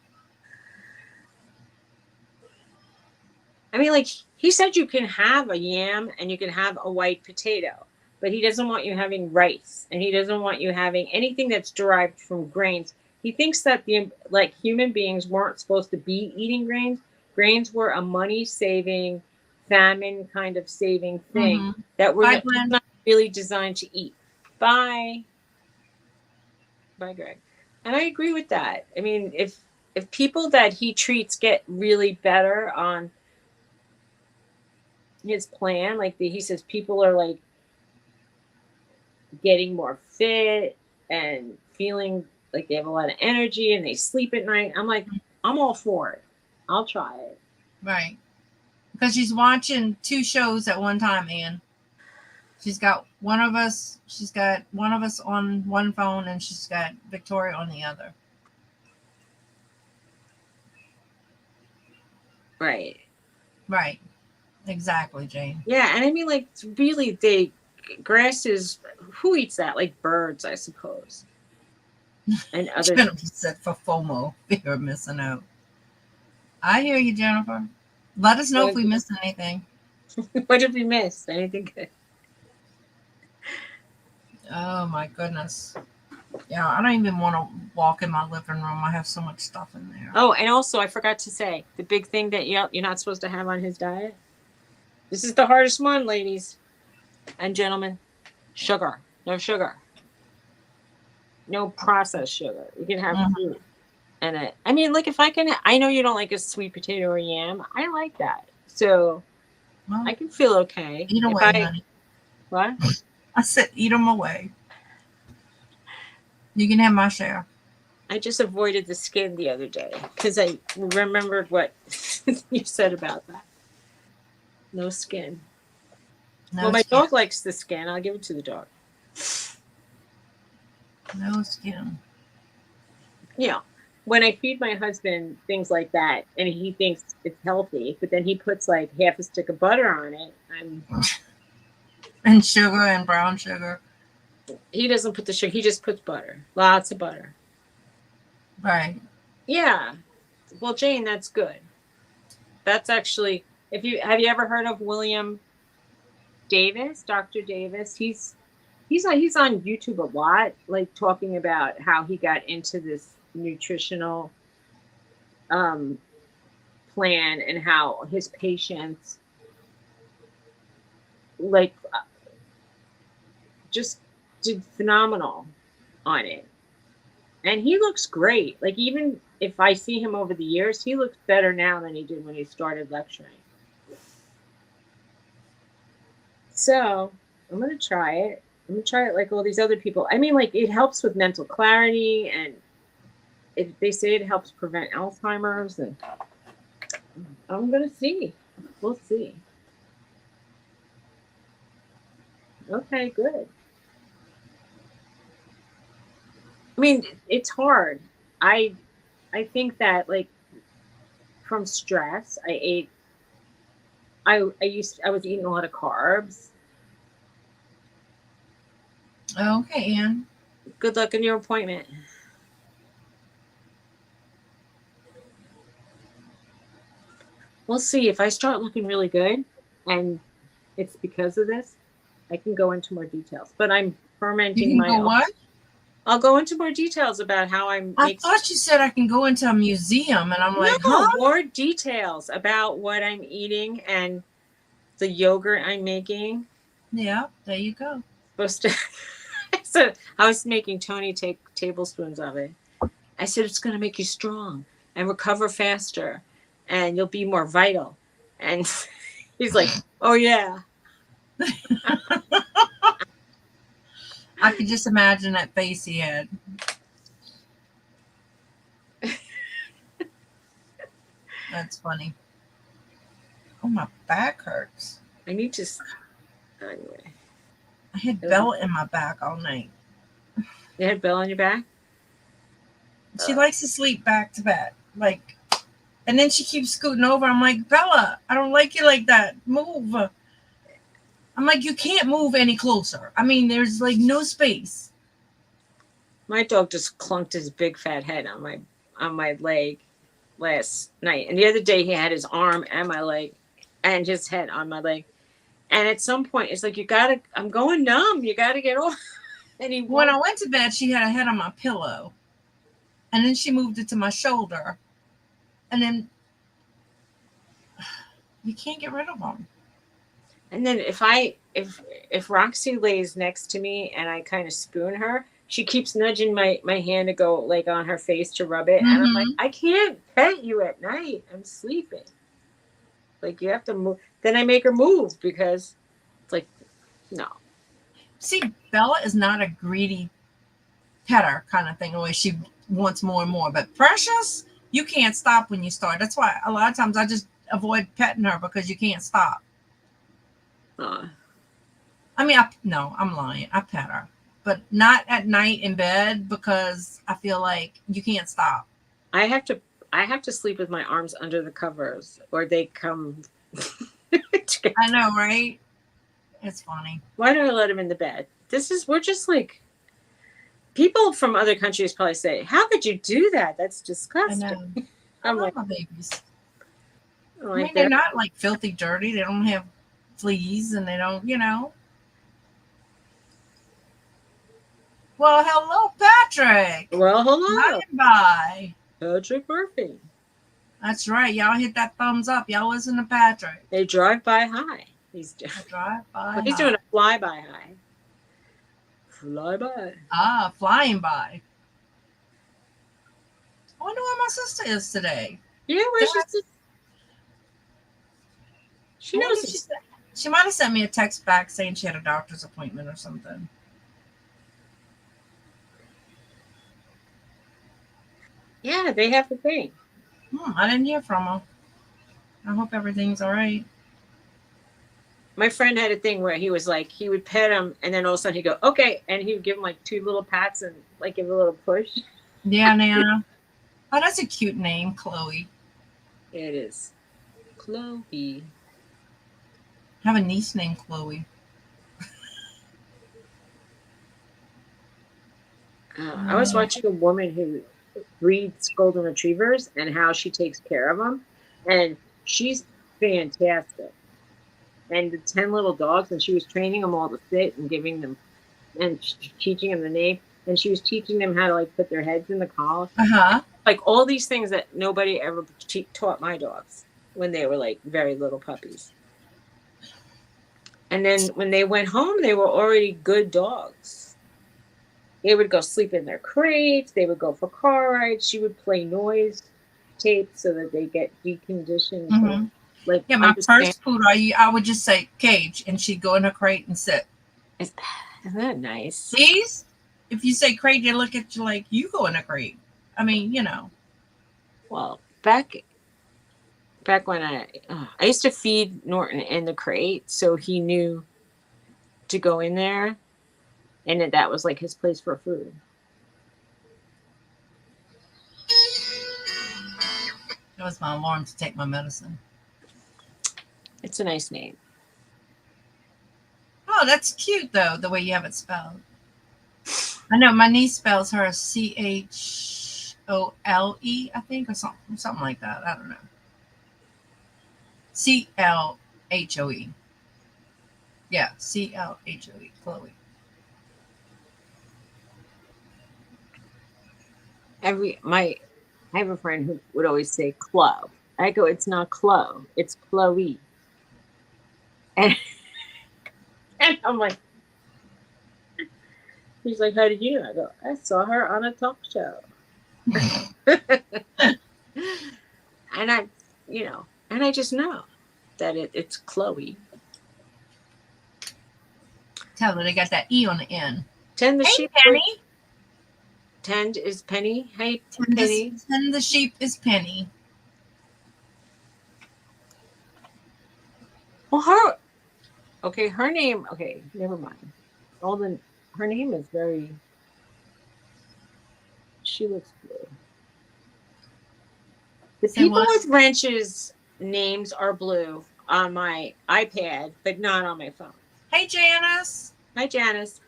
I mean, like he said, you can have a yam and you can have a white potato, but he doesn't want you having rice, and he doesn't want you having anything that's derived from grains. He thinks that the like human beings weren't supposed to be eating grains. Grains were a money saving, famine kind of saving thing Mm-hmm. that Bye, just Glenn. not really designed to eat. Bye, bye, Greg. And I agree with that. I mean, if people that he treats get really better on his plan, like he says people are like getting more fit and feeling like they have a lot of energy and they sleep at night. I'm like, I'm all for it. I'll try it. Right. Because she's watching two shows at one time, Anne. She's got one of us. She's got one of us on one phone, and she's got Victoria on the other. Right. Right. Exactly, Jane. Yeah. And I mean, like, really, grass is, who eats that? Like birds, I suppose. And other, Jennifer said for FOMO, fear of missing out. I hear you, Jennifer. Let us know if we missed anything. what did we miss? Anything good? Oh my goodness. Yeah, I don't even want to walk in my living room. I have so much stuff in there. Oh, and also, I forgot to say the big thing that you're not supposed to have on his diet. This is the hardest one, ladies and gentlemen. Sugar. No sugar. No processed sugar. You can have fruit. And I mean, like if I can, I know you don't like a sweet potato or yam. I like that, so Well, I can feel okay. eat If away, honey. What? I said, eat them away. You can have my share. I just avoided the skin the other day because I remembered what you said about that. No skin. No Well, my skin. dog likes the skin. I'll give it to the dog. No skin. Yeah. When I feed my husband things like that, and he thinks it's healthy, but then he puts like half a stick of butter on it, And sugar and brown sugar. he doesn't put the sugar. He just puts butter. Lots of butter. Right. Yeah. Well, Jane, that's good. That's actually, if you have you ever heard of William Davis, Dr. Davis? He's on YouTube a lot, like talking about how he got into this nutritional um plan and how his patients like just did phenomenal on it. And he looks great. Like even if I see him over the years, he looks better now than he did when he started lecturing. So I'm gonna try it. I'm gonna try it like all these other people. I mean, like it helps with mental clarity, and they say it helps prevent Alzheimer's. And I'm gonna see. We'll see. Okay, good. I mean, it's hard. I I think that like from stress, I was eating a lot of carbs. Okay, Anne. Good luck in your appointment. We'll see if I start looking really good and it's because of this, I can go into more details. But I'm You fermenting can my go own. what? I'll go into more details about how I'm I making. thought you said I can go into a museum, and I'm like, No, huh? more details about what I'm eating and the yogurt I'm making. Yeah, there you go. Supposed to. So I was making Tony take tablespoons of it. I said it's going to make you strong and recover faster, and you'll be more vital. And he's like, "Oh yeah." I could just imagine that face he had. That's funny. Oh, my back hurts. I need to. Anyway, I had Bella in my back all night. you had Bill on your back. She likes to sleep back to back. Like, and then she keeps scooting over. I'm like, Bella, I don't like you like that. Move. I'm like, you can't move any closer. I mean, there's like no space. My dog just clunked his big fat head on my on my leg last night, and the other day he had his arm and my leg, and his head on my leg. And at some point, it's like, you gotta. I'm going numb. You gotta get off. And he When won't. I went to bed, she had a head on my pillow, and then she moved it to my shoulder, and then you can't get rid of them. And then if Roxy lays next to me and I kind of spoon her, she keeps nudging my hand to go like on her face to rub it, and I'm like, Mm-hmm. I can't pet you at night. I'm sleeping. Like, you have to move. Then I make her move because it's like, no. See, Bella is not a greedy petter kind of thing, the way she wants more and more. But Precious, you can't stop when you start. That's why a lot of times I just avoid petting her because you can't stop. Uh, I mean, no, I'm lying. I pet her, but not at night in bed because I feel like you can't stop. I have to I have to sleep with my arms under the covers, or they come. I know, right? It's funny. Why do I let him in the bed? We're just like, people from other countries probably say, how could you do that? That's I disgusting. know. I I'm love like, my babies. I'm I like, mean, they're not like filthy dirty. They don't have fleas and they don't, Well, hello, Patrick. well, By hello, and by. Patrick Murphy. That's right. Y'all hit that thumbs up. Y'all listen to Patrick. They drive by high. I drive by. He's doing a fly by high. Fly by. Flying by. I wonder where my sister is today. Yeah, where she I wonder knows if this. she might have sent me a text back saying she had a doctor's appointment or something. Yeah, they have the thing. I didn't hear from her. I hope everything's all right. My friend had a thing where he was like, he would pet him, and then all of a sudden he'd go, okay, and he would give him like 2 little pats and like give a little push. Yeah, Nana. Oh, that's a cute name, Chloe. It is. Chloe. I have a niece named Chloe. I was watching a woman who breeds golden retrievers and how she takes care of them, and she's fantastic. And the 10 little dogs, and she was training them all to sit and giving them and teaching them the name, and she was teaching them how to like put their heads in the collar, like all these things that nobody ever taught my dogs when they were like very little puppies. And then when they went home, they were already good dogs. They would go sleep in their crates. They would go for car rides. She would play noise tapes so that they get deconditioned. Mm-hmm. Like, yeah, my first food, I would just say cage, and she'd go in her crate and sit. Isn't that nice? These, if you say crate, they look at you like you go in a crate. I mean, Well, back when I used to feed Norton in the crate, so he knew to go in there, and that was like his place for food. That was my alarm to take my medicine. It's a nice name. Oh, that's cute though, the way you have it spelled. I know my niece spells her Chole, I think, or something like that. I don't know. Clhoe. Yeah, Clhoe, Chloe. I have a friend who would always say Chloe. I go, it's not Chloe, it's Chloe. And I'm like, he's like, how did you know? I go, I saw her on a talk show. And I just know that it's Chloe. Tell her they got that E on the end. Tend the sheep. Penny. Tend is Penny. Hey, Penny. Tend the sheep is Penny. Well, her name. Okay, never mind. Her name is very. She looks blue. The people with wrenches names are blue on my iPad, but not on my phone. Hey, Janice. Hi, Janice.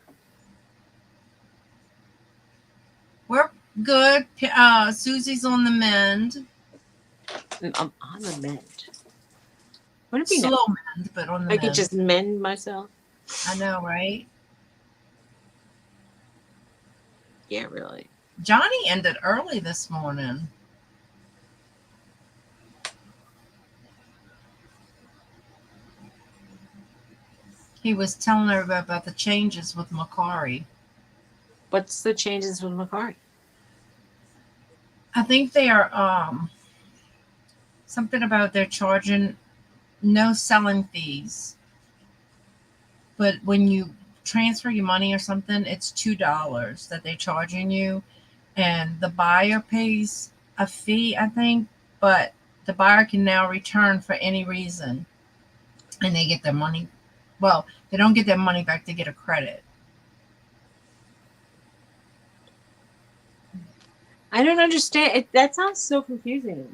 Good. Susie's on the mend. I'm on the mend. Wouldn't it be nice Slow mend, but on the if I could mend. just mend myself? I know, right? Yeah, really. Johnny ended early this morning. He was telling everybody about the changes with Macari. What's the changes with Macari? I think they are something about they're charging no selling fees. But when you transfer your money or something, it's $2 that they're charging you, and the buyer pays a fee, I think, but the buyer can now return for any reason, and they get their money. Well, they don't get their money back; they get a credit. I don't understand. That sounds so confusing.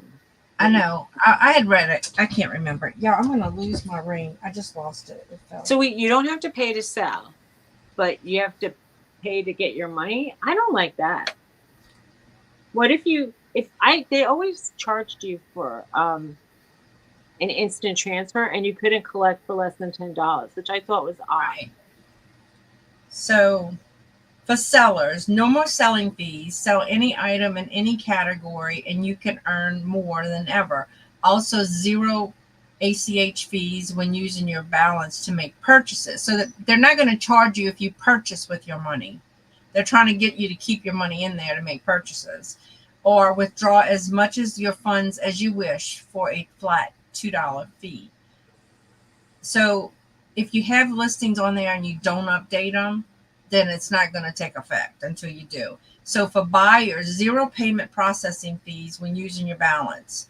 I know. I had read it. I can't remember it. Yeah, I'm gonna lose my ring. I just lost it. It fell. So you don't have to pay to sell, but you have to pay to get your money. I don't like that. What if they always charged you for an instant transfer and you couldn't collect for less than $10, which I thought was odd. Right. So for sellers, no more selling fees. Sell any item in any category and you can earn more than ever. Also, zero ACH fees when using your balance to make purchases. So that they're not going to charge you if you purchase with your money. They're trying to get you to keep your money in there to make purchases, or withdraw as much as your funds as you wish for a flat $2 fee. So if you have listings on there and you don't update them, then it's not going to take effect until you do. So for buyers, zero payment processing fees when using your balance.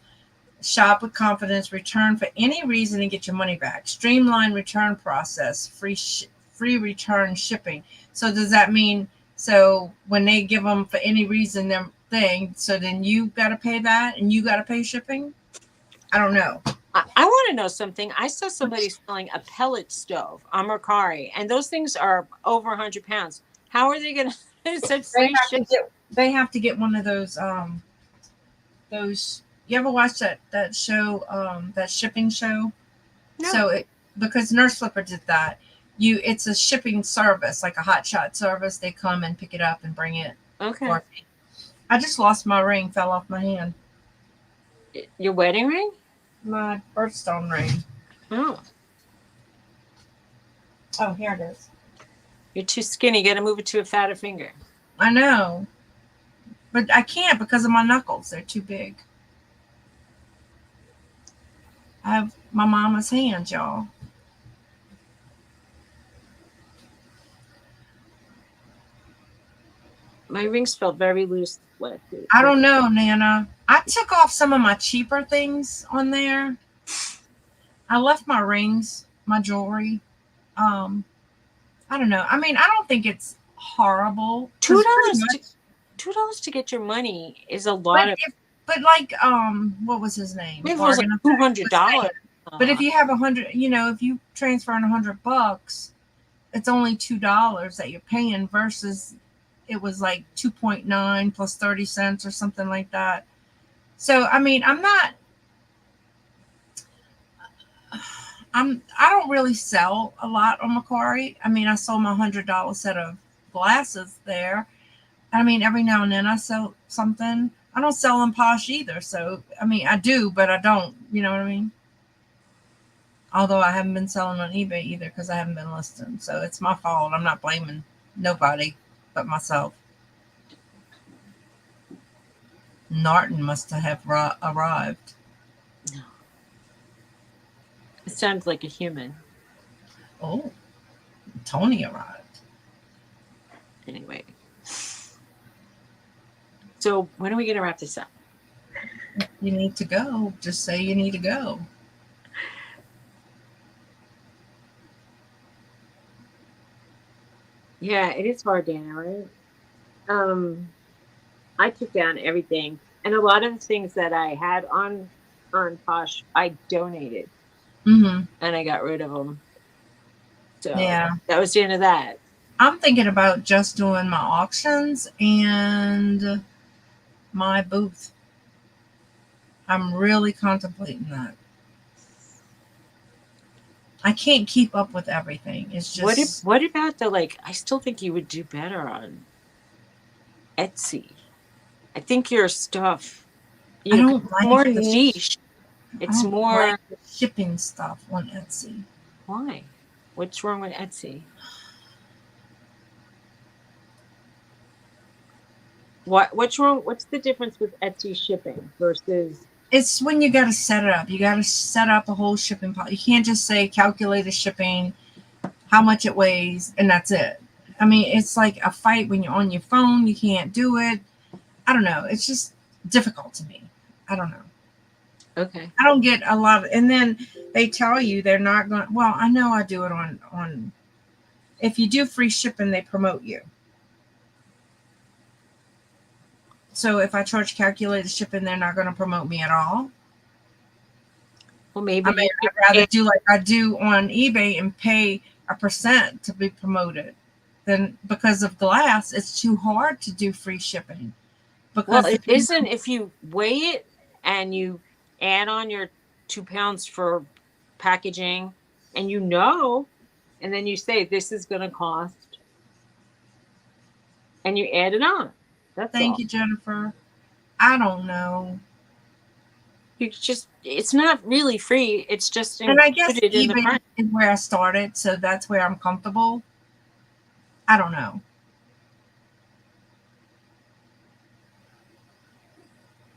Shop with confidence, return for any reason and get your money back. Streamline return process, free return shipping. So does that mean, so when they give them for any reason their thing, so then you got to pay that and you got to pay shipping? I don't know. I want to know something. I saw somebody selling a pellet stove on Mercari, and those things are over 100 pounds. How are they going to? It said free shipping. They have to get one of those you ever watch that show, that shipping show? No. So because Nurse Flipper did that, it's a shipping service, like a hot shot service. They come and pick it up and bring it. Okay. For me. I just lost my ring, fell off my hand. Your wedding ring? My birthstone ring. Oh. Oh, here it is. You're too skinny. You got to move it to a fatter finger. I know. But I can't because of my knuckles. They're too big. I have my mama's hands, y'all. My rings felt very loose last week. I don't know, Nana. I took off some of my cheaper things on there. I left my rings, my jewelry. I don't know. I mean, I don't think it's horrible. $2 to get your money is a lot. But like, what was his name? It was like $200. But if you have 100, if you transfer in $100, it's only $2 that you're paying versus it was like 2.9 plus 30 cents or something like that. So I mean, I don't really sell a lot on Macquarie. I mean, I sold my $100 set of glasses there. I mean, every now and then I sell something. I don't sell them Posh either. So, I mean, I do, but I don't. You know what I mean? Although I haven't been selling on eBay either because I haven't been listing. So it's my fault. I'm not blaming nobody but myself. Norton must have arrived. No. It sounds like a human. Oh, Tony arrived. Anyway. So when are we going to wrap this up? You need to go. Just say you need to go. Yeah, it is hard, Dana, right? I took down everything. And a lot of the things that I had on Posh, I donated. Mm-hmm. And I got rid of them. So yeah, that was the end of that. I'm thinking about just doing my auctions and my booth. I'm really contemplating that. I can't keep up with everything. It's just What about the like? I still think you would do better on Etsy. I think your stuff, I 'cause don't it's like more the niche. I It's don't like more. the shipping stuff on Etsy. Why? What's wrong with Etsy? What's wrong? What's the difference with Etsy shipping versus? It's when you got to set it up. You got to set up a whole shipping policy. You can't just say calculate the shipping, how much it weighs, and that's it. I mean, it's like a fight when you're on your phone. You can't do it. I don't know. It's just difficult to me. I don't know. Okay. I don't get a lot of, and then they tell you they're not going. Well, I know I do it on. If you do free shipping, they promote you. So if I charge calculated shipping, they're not going to promote me at all. Well, I maybe mean, you could. I'd rather do like I do on eBay and pay a percent to be promoted. Then because of glass, it's too hard to do free shipping Well, because the it people. isn't if you weigh it and you add on your 2 pounds for packaging, and and then you say this is going to cost, and you add it on. That's Thank all. you, Jennifer. I don't know. It's not really free. It's just And I guess included in the eBay price. is where I started, so that's where I'm comfortable. I don't know.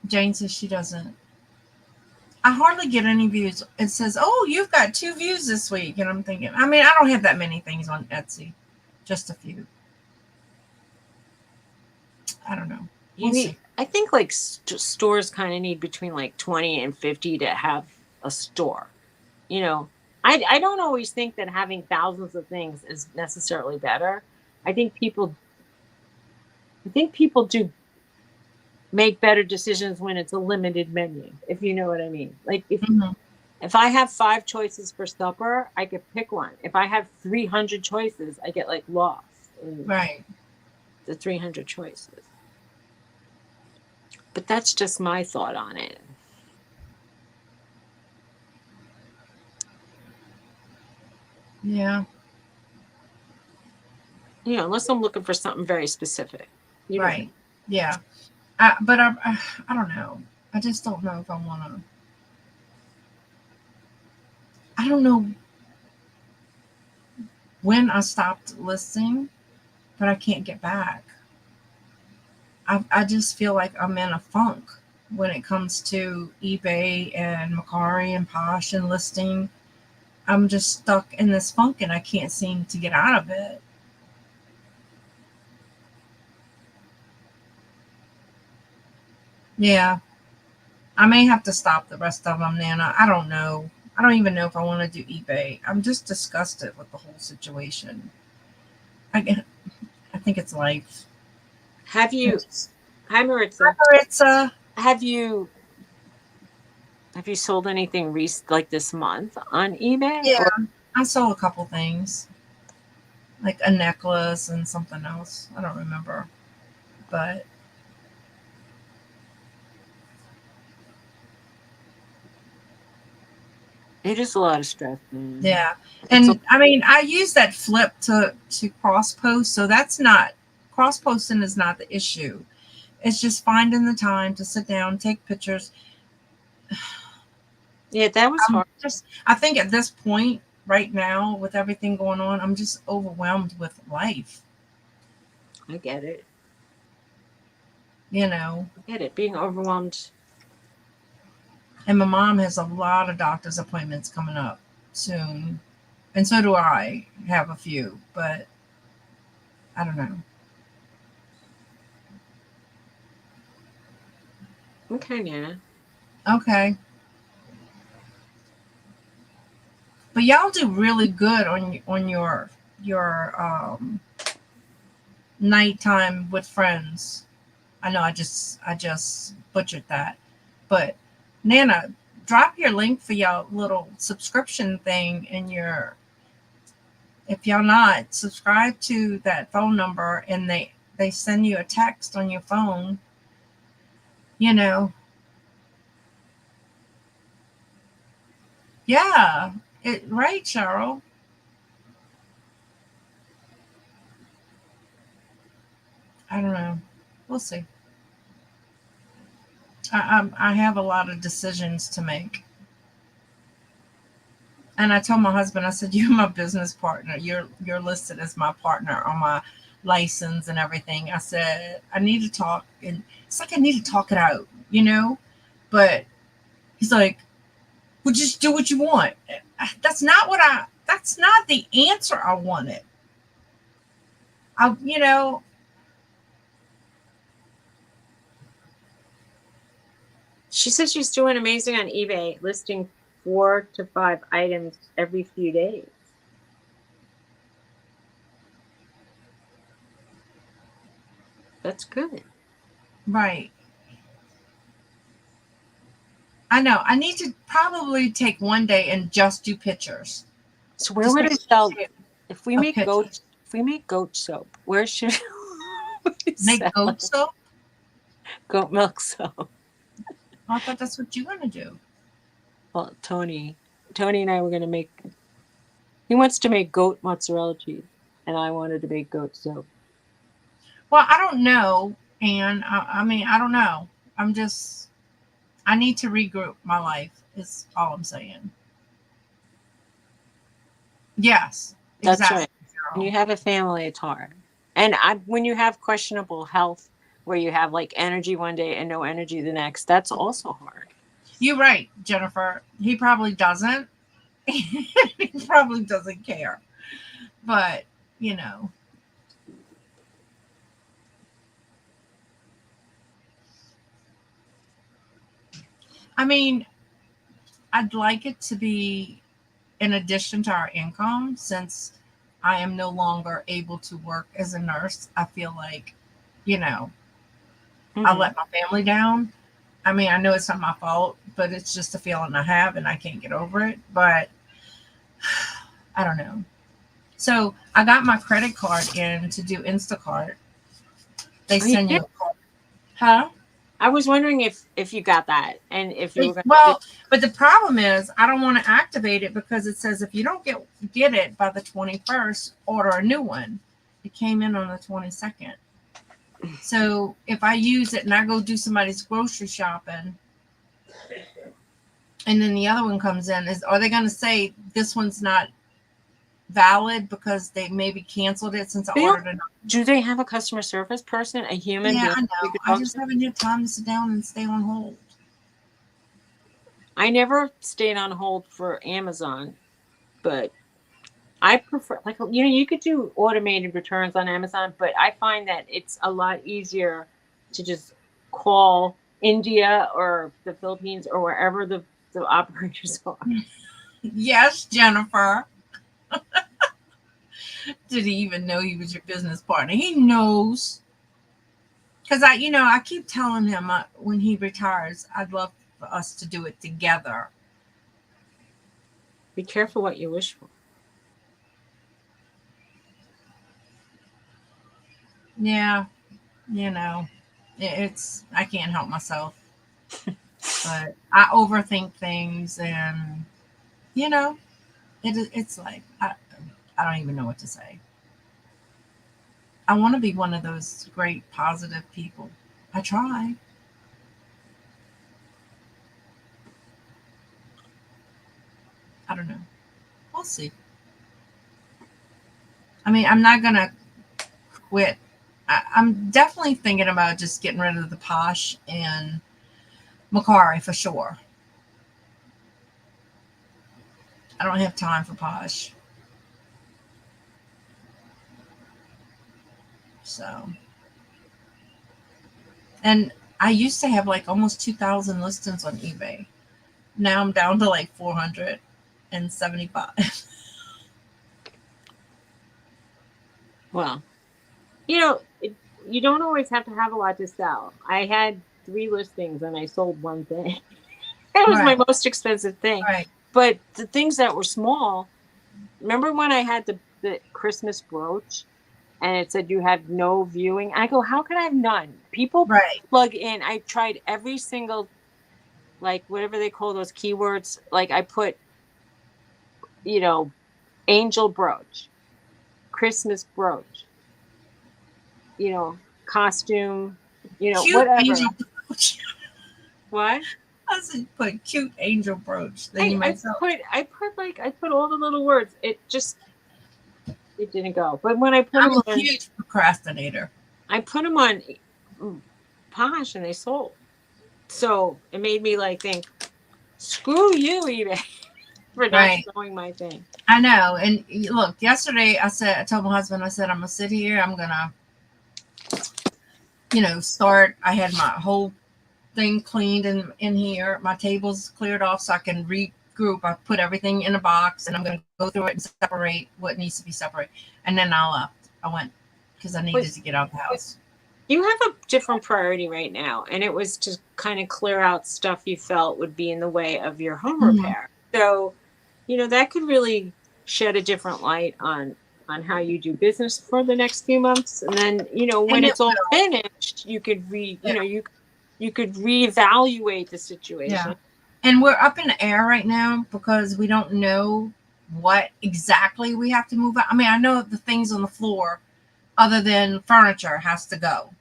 Jane says she doesn't. I hardly get any views. It says, "Oh, you've got 2 views this week," and I'm thinking, I mean, I don't have that many things on Etsy, just a few. I don't know. You We'll need, see. I think, like stores kind of need between like 20 and 50 to have a store. You know, I don't always think that having thousands of things is necessarily better. I think people I think people do make better decisions when it's a limited menu, if you know what I mean. Like Hmm. if I have 5 choices for supper, I could pick one. If I have 300 choices, I get like lost in Right. the 300 choices. But that's just my thought on it. Yeah. Unless I'm looking for something very specific. You know. Right. Yeah. But I don't know. I just don't know if I want to. I don't know when I stopped listing, but I can't get back. I just feel like I'm in a funk when it comes to eBay and Macari and Posh and listing. I'm just stuck in this funk and I can't seem to get out of it. Yeah, I may have to stop the rest of them, Nana. I don't know. I don't even know if I want to do eBay. I'm just disgusted with the whole situation. I, I think it's life. Have you It's, Hi Maritza. it's Have you have you sold anything like this month on eBay yeah. or I sold a couple things, like a necklace and something else. I don't remember, but it is a lot of stress, man. yeah. It's a And I mean, I use that flip to cross post, so that's not cross posting is not the issue. It's just finding the time to sit down, take pictures. Yeah, that was hard. I think at this point right now with everything going on, I'm just overwhelmed with life. I get it. You know, I get it. Being overwhelmed. and my mom has a lot of doctor's appointments coming up soon, and so do I have a few, but I don't know. Okay, Nana. Okay, but y'all do really good on your nighttime with friends. I know I just butchered that, but Nana, drop your link for y'all little subscription thing in your. If y'all not subscribe to that phone number and they send you a text on your phone, You know, yeah, right, Cheryl. I don't know. We'll see. I have a lot of decisions to make. And I told my husband, I said, "You're my business partner. You're listed as my partner on my license and everything." I said, "I need to talk, and it's like I need to talk it out, you know." But he's like, "Well, just do what you want." That's not what I. That's not the answer I wanted. You know, She says she's doing amazing on eBay, listing 4 to 5 items every few days. That's good. right. I know. I need to probably take one day and just do pictures. So where Just would a I sell if we of make pictures. goat soap? Where should we Make sell goat it? soap. Goat milk soap? I thought that's what you're gonna do. Well, Tony and I were gonna make. He wants to make goat mozzarella cheese, and I wanted to make goat soap. Well, I don't know, and I mean, I don't know. I'm just. I need to regroup my life. Is all I'm saying. Yes, That's exactly, right. When Cheryl. you have a family, it's hard. And when you have questionable health, where you have like energy one day and no energy the next, that's also hard. You're right, Jennifer. He probably doesn't. He probably doesn't care. But you know, I mean, I'd like it to be in addition to our income since I am no longer able to work as a nurse. I feel like, you know, I Hmm. let my family down. I mean, I know it's not my fault, but it's just a feeling I have and I can't get over it. But I don't know. So I got my credit card in to do Instacart. They Oh, you send did? you a card. Huh? I was wondering if you got that and if you were going to. Well, but the problem is I don't want to activate it because it says if you don't get it by the 21st, order a new one. It came in on the 22nd. So if I use it and I go do somebody's grocery shopping and then the other one comes in, are they going to say this one's not valid because they maybe canceled it since I They don't. ordered it? Do they have a customer service person, a human Yeah, being I you know. could I talk just to? haven't had time to sit down and stay on hold. I never stayed on hold for Amazon, but I prefer, like, you could do automated returns on Amazon, but I find that it's a lot easier to just call India or the Philippines or wherever the operators are. Yes, Jennifer. Did he even know he was your business partner? He knows. Because I keep telling him when he retires, I'd love for us to do it together. Be careful what you wish for. Yeah, you know, I can't help myself, but I overthink things, and you know, it's like I don't even know what to say. I want to be one of those great positive people. I try. I don't know. We'll see. I mean, I'm not gonna quit. I'm definitely thinking about just getting rid of the Posh and Macari for sure. I don't have time for Posh. So, and I used to have like almost 2,000 listings on eBay. Now I'm down to like 475. Well, you don't always have to have a lot to sell. I had 3 listings and I sold one thing. That was my Right, most expensive thing. right. But the things that were small, remember when I had the Christmas brooch? and it said you have no viewing. I go, how can I have none? People Right. plug in. I tried every single, like, whatever they call those keywords. Like, I put, you know, angel brooch, Christmas brooch, costume, Cute whatever. angel brooch. What? I said put cute angel brooch. Then you I, might I sell. put I put like I put all the little words. It didn't go. But when I'm a huge procrastinator. I put them on Posh, and they sold. So it made me like think, screw you, eBay, for not Right. showing my thing. I know. And look, yesterday I told my husband, I said, I'm gonna sit here. I'm gonna, start. I had my whole thing cleaned in here. My table's cleared off so I can regroup. I put everything in a box and I'm gonna go through it and separate what needs to be separated. And then I left. I went because I But needed to get out of the house. you have a different priority right now, and it was to kind of clear out stuff you felt would be in the way of your home Mhm. repair. So, that could really shed a different light on how you do business for the next few months. And then, when And it it's all will. finished, you could Yeah. you could reevaluate the situation. Yeah. And we're up in the air right now because we don't know what exactly we have to move out. I mean, I know the things on the floor other than furniture has to go.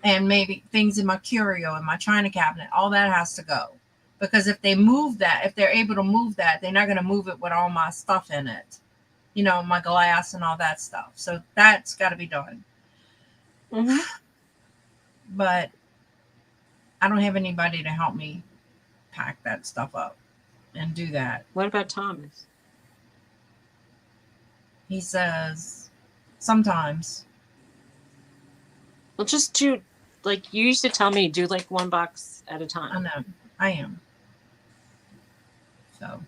And maybe things in my curio and my china cabinet, all that has to go. Because if they're able to move that, they're not going to move it with all my stuff in it, my glass and all that stuff. So that's got to be done. Mm-hmm. But I don't have anybody to help me pack that stuff up and do that. What about Thomas? He says sometimes. Well, just do, like you used to tell me, do like one box at a I time. know I am. So.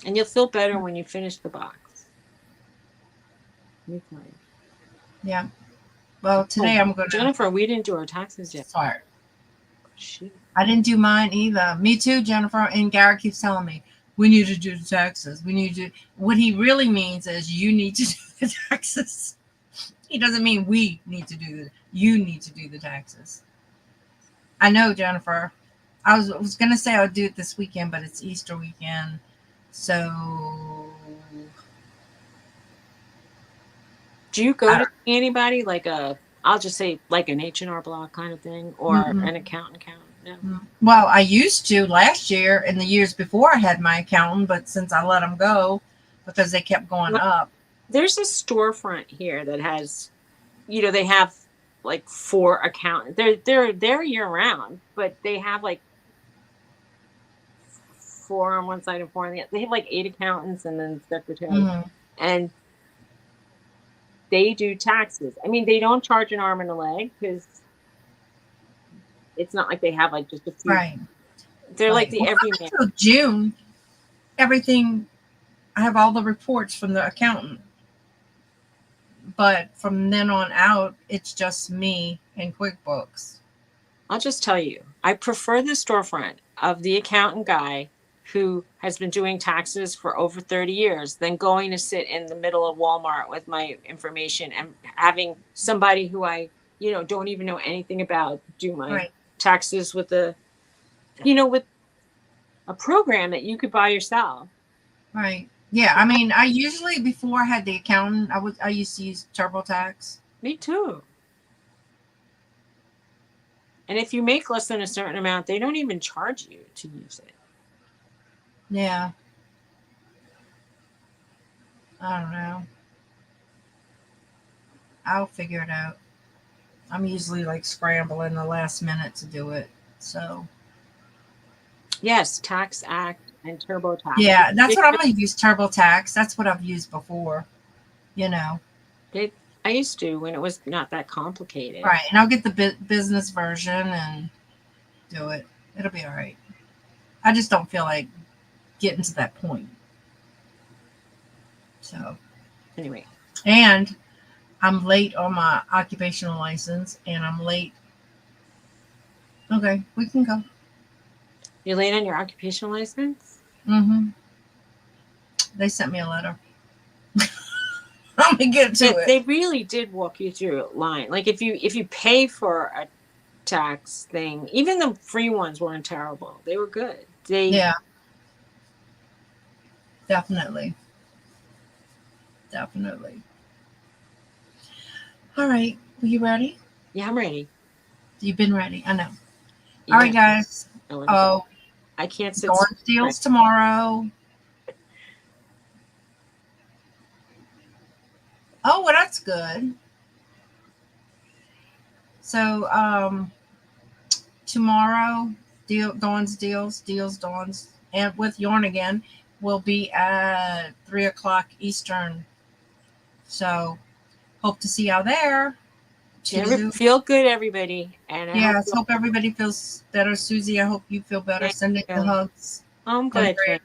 And you'll feel better when you finish the box. Let me tell you. Yeah. Well, today I'm going to. Jennifer, we didn't do our taxes yet. Sorry. Shoot. I didn't do mine either. Me too, Jennifer. And Garrett keeps telling me, we need to do the taxes. We need to. What he really means is you need to do the taxes. He doesn't mean we need to do it. You need to do the taxes. I know, Jennifer. I was going to say I'll do it this weekend, but it's Easter weekend. So. Do you go to see anybody like I'll just say like an H&R Block kind of thing, or an accountant? No. Well, I used to last year and the years before I had my accountant, but since I let them go because they kept going up. There's a storefront here that has, they have like 4 accountants. They're year round, but they have like 4 on one side and 4 on the other. They have like 8 accountants and then secretaries, and they do taxes. I mean, they don't charge an arm and a leg because it's not like they have like just a few. Right. They're like the everyman. Until June, everything, I have all the reports from the accountant. But from then on out, it's just me and QuickBooks. I'll just tell you, I prefer the storefront of the accountant guy who has been doing taxes for over 30 years than going to sit in the middle of Walmart with my information and having somebody who I, don't even know anything about do my taxes with with a program that you could buy yourself. Right. Yeah. I mean, I usually, before I had the accountant, I used to use TurboTax. Me too. And if you make less than a certain amount, they don't even charge you to use it. Yeah. I don't know. I'll figure it out. I'm usually like scrambling the last minute to do it. So. Yes, Tax Act and TurboTax. Yeah, that's what I'm going to use, TurboTax. That's what I've used before, I used to when it was not that complicated. Right, and I'll get the business version and do it. It'll be all right. I just don't feel like getting to that point. So. Anyway. And I'm late on my occupational license, and I'm late. Okay, we can go. You're late on your occupational license? Mm-hmm. They sent me a letter. I'm gonna get to They it. really did walk you through a line. Like if you pay for a tax thing, even the free ones weren't terrible. They were good. Yeah, definitely. Definitely. All right. Are you ready? Yeah, I'm ready. You've been ready. I know. All right, Yeah, guys. I let it go. Oh, I can't sit still. Dawn steals tomorrow. Oh, well, that's good. So, tomorrow, Dawn's Dawn's, and with Yarn again, will be at 3 o'clock Eastern. So, hope to see y'all there. Toodaloo. Feel good, everybody, and I hope Yes, you hope everybody feels better. Susie, I hope you feel better. thank Sending the you. hugs I'm and good, friend. prayers.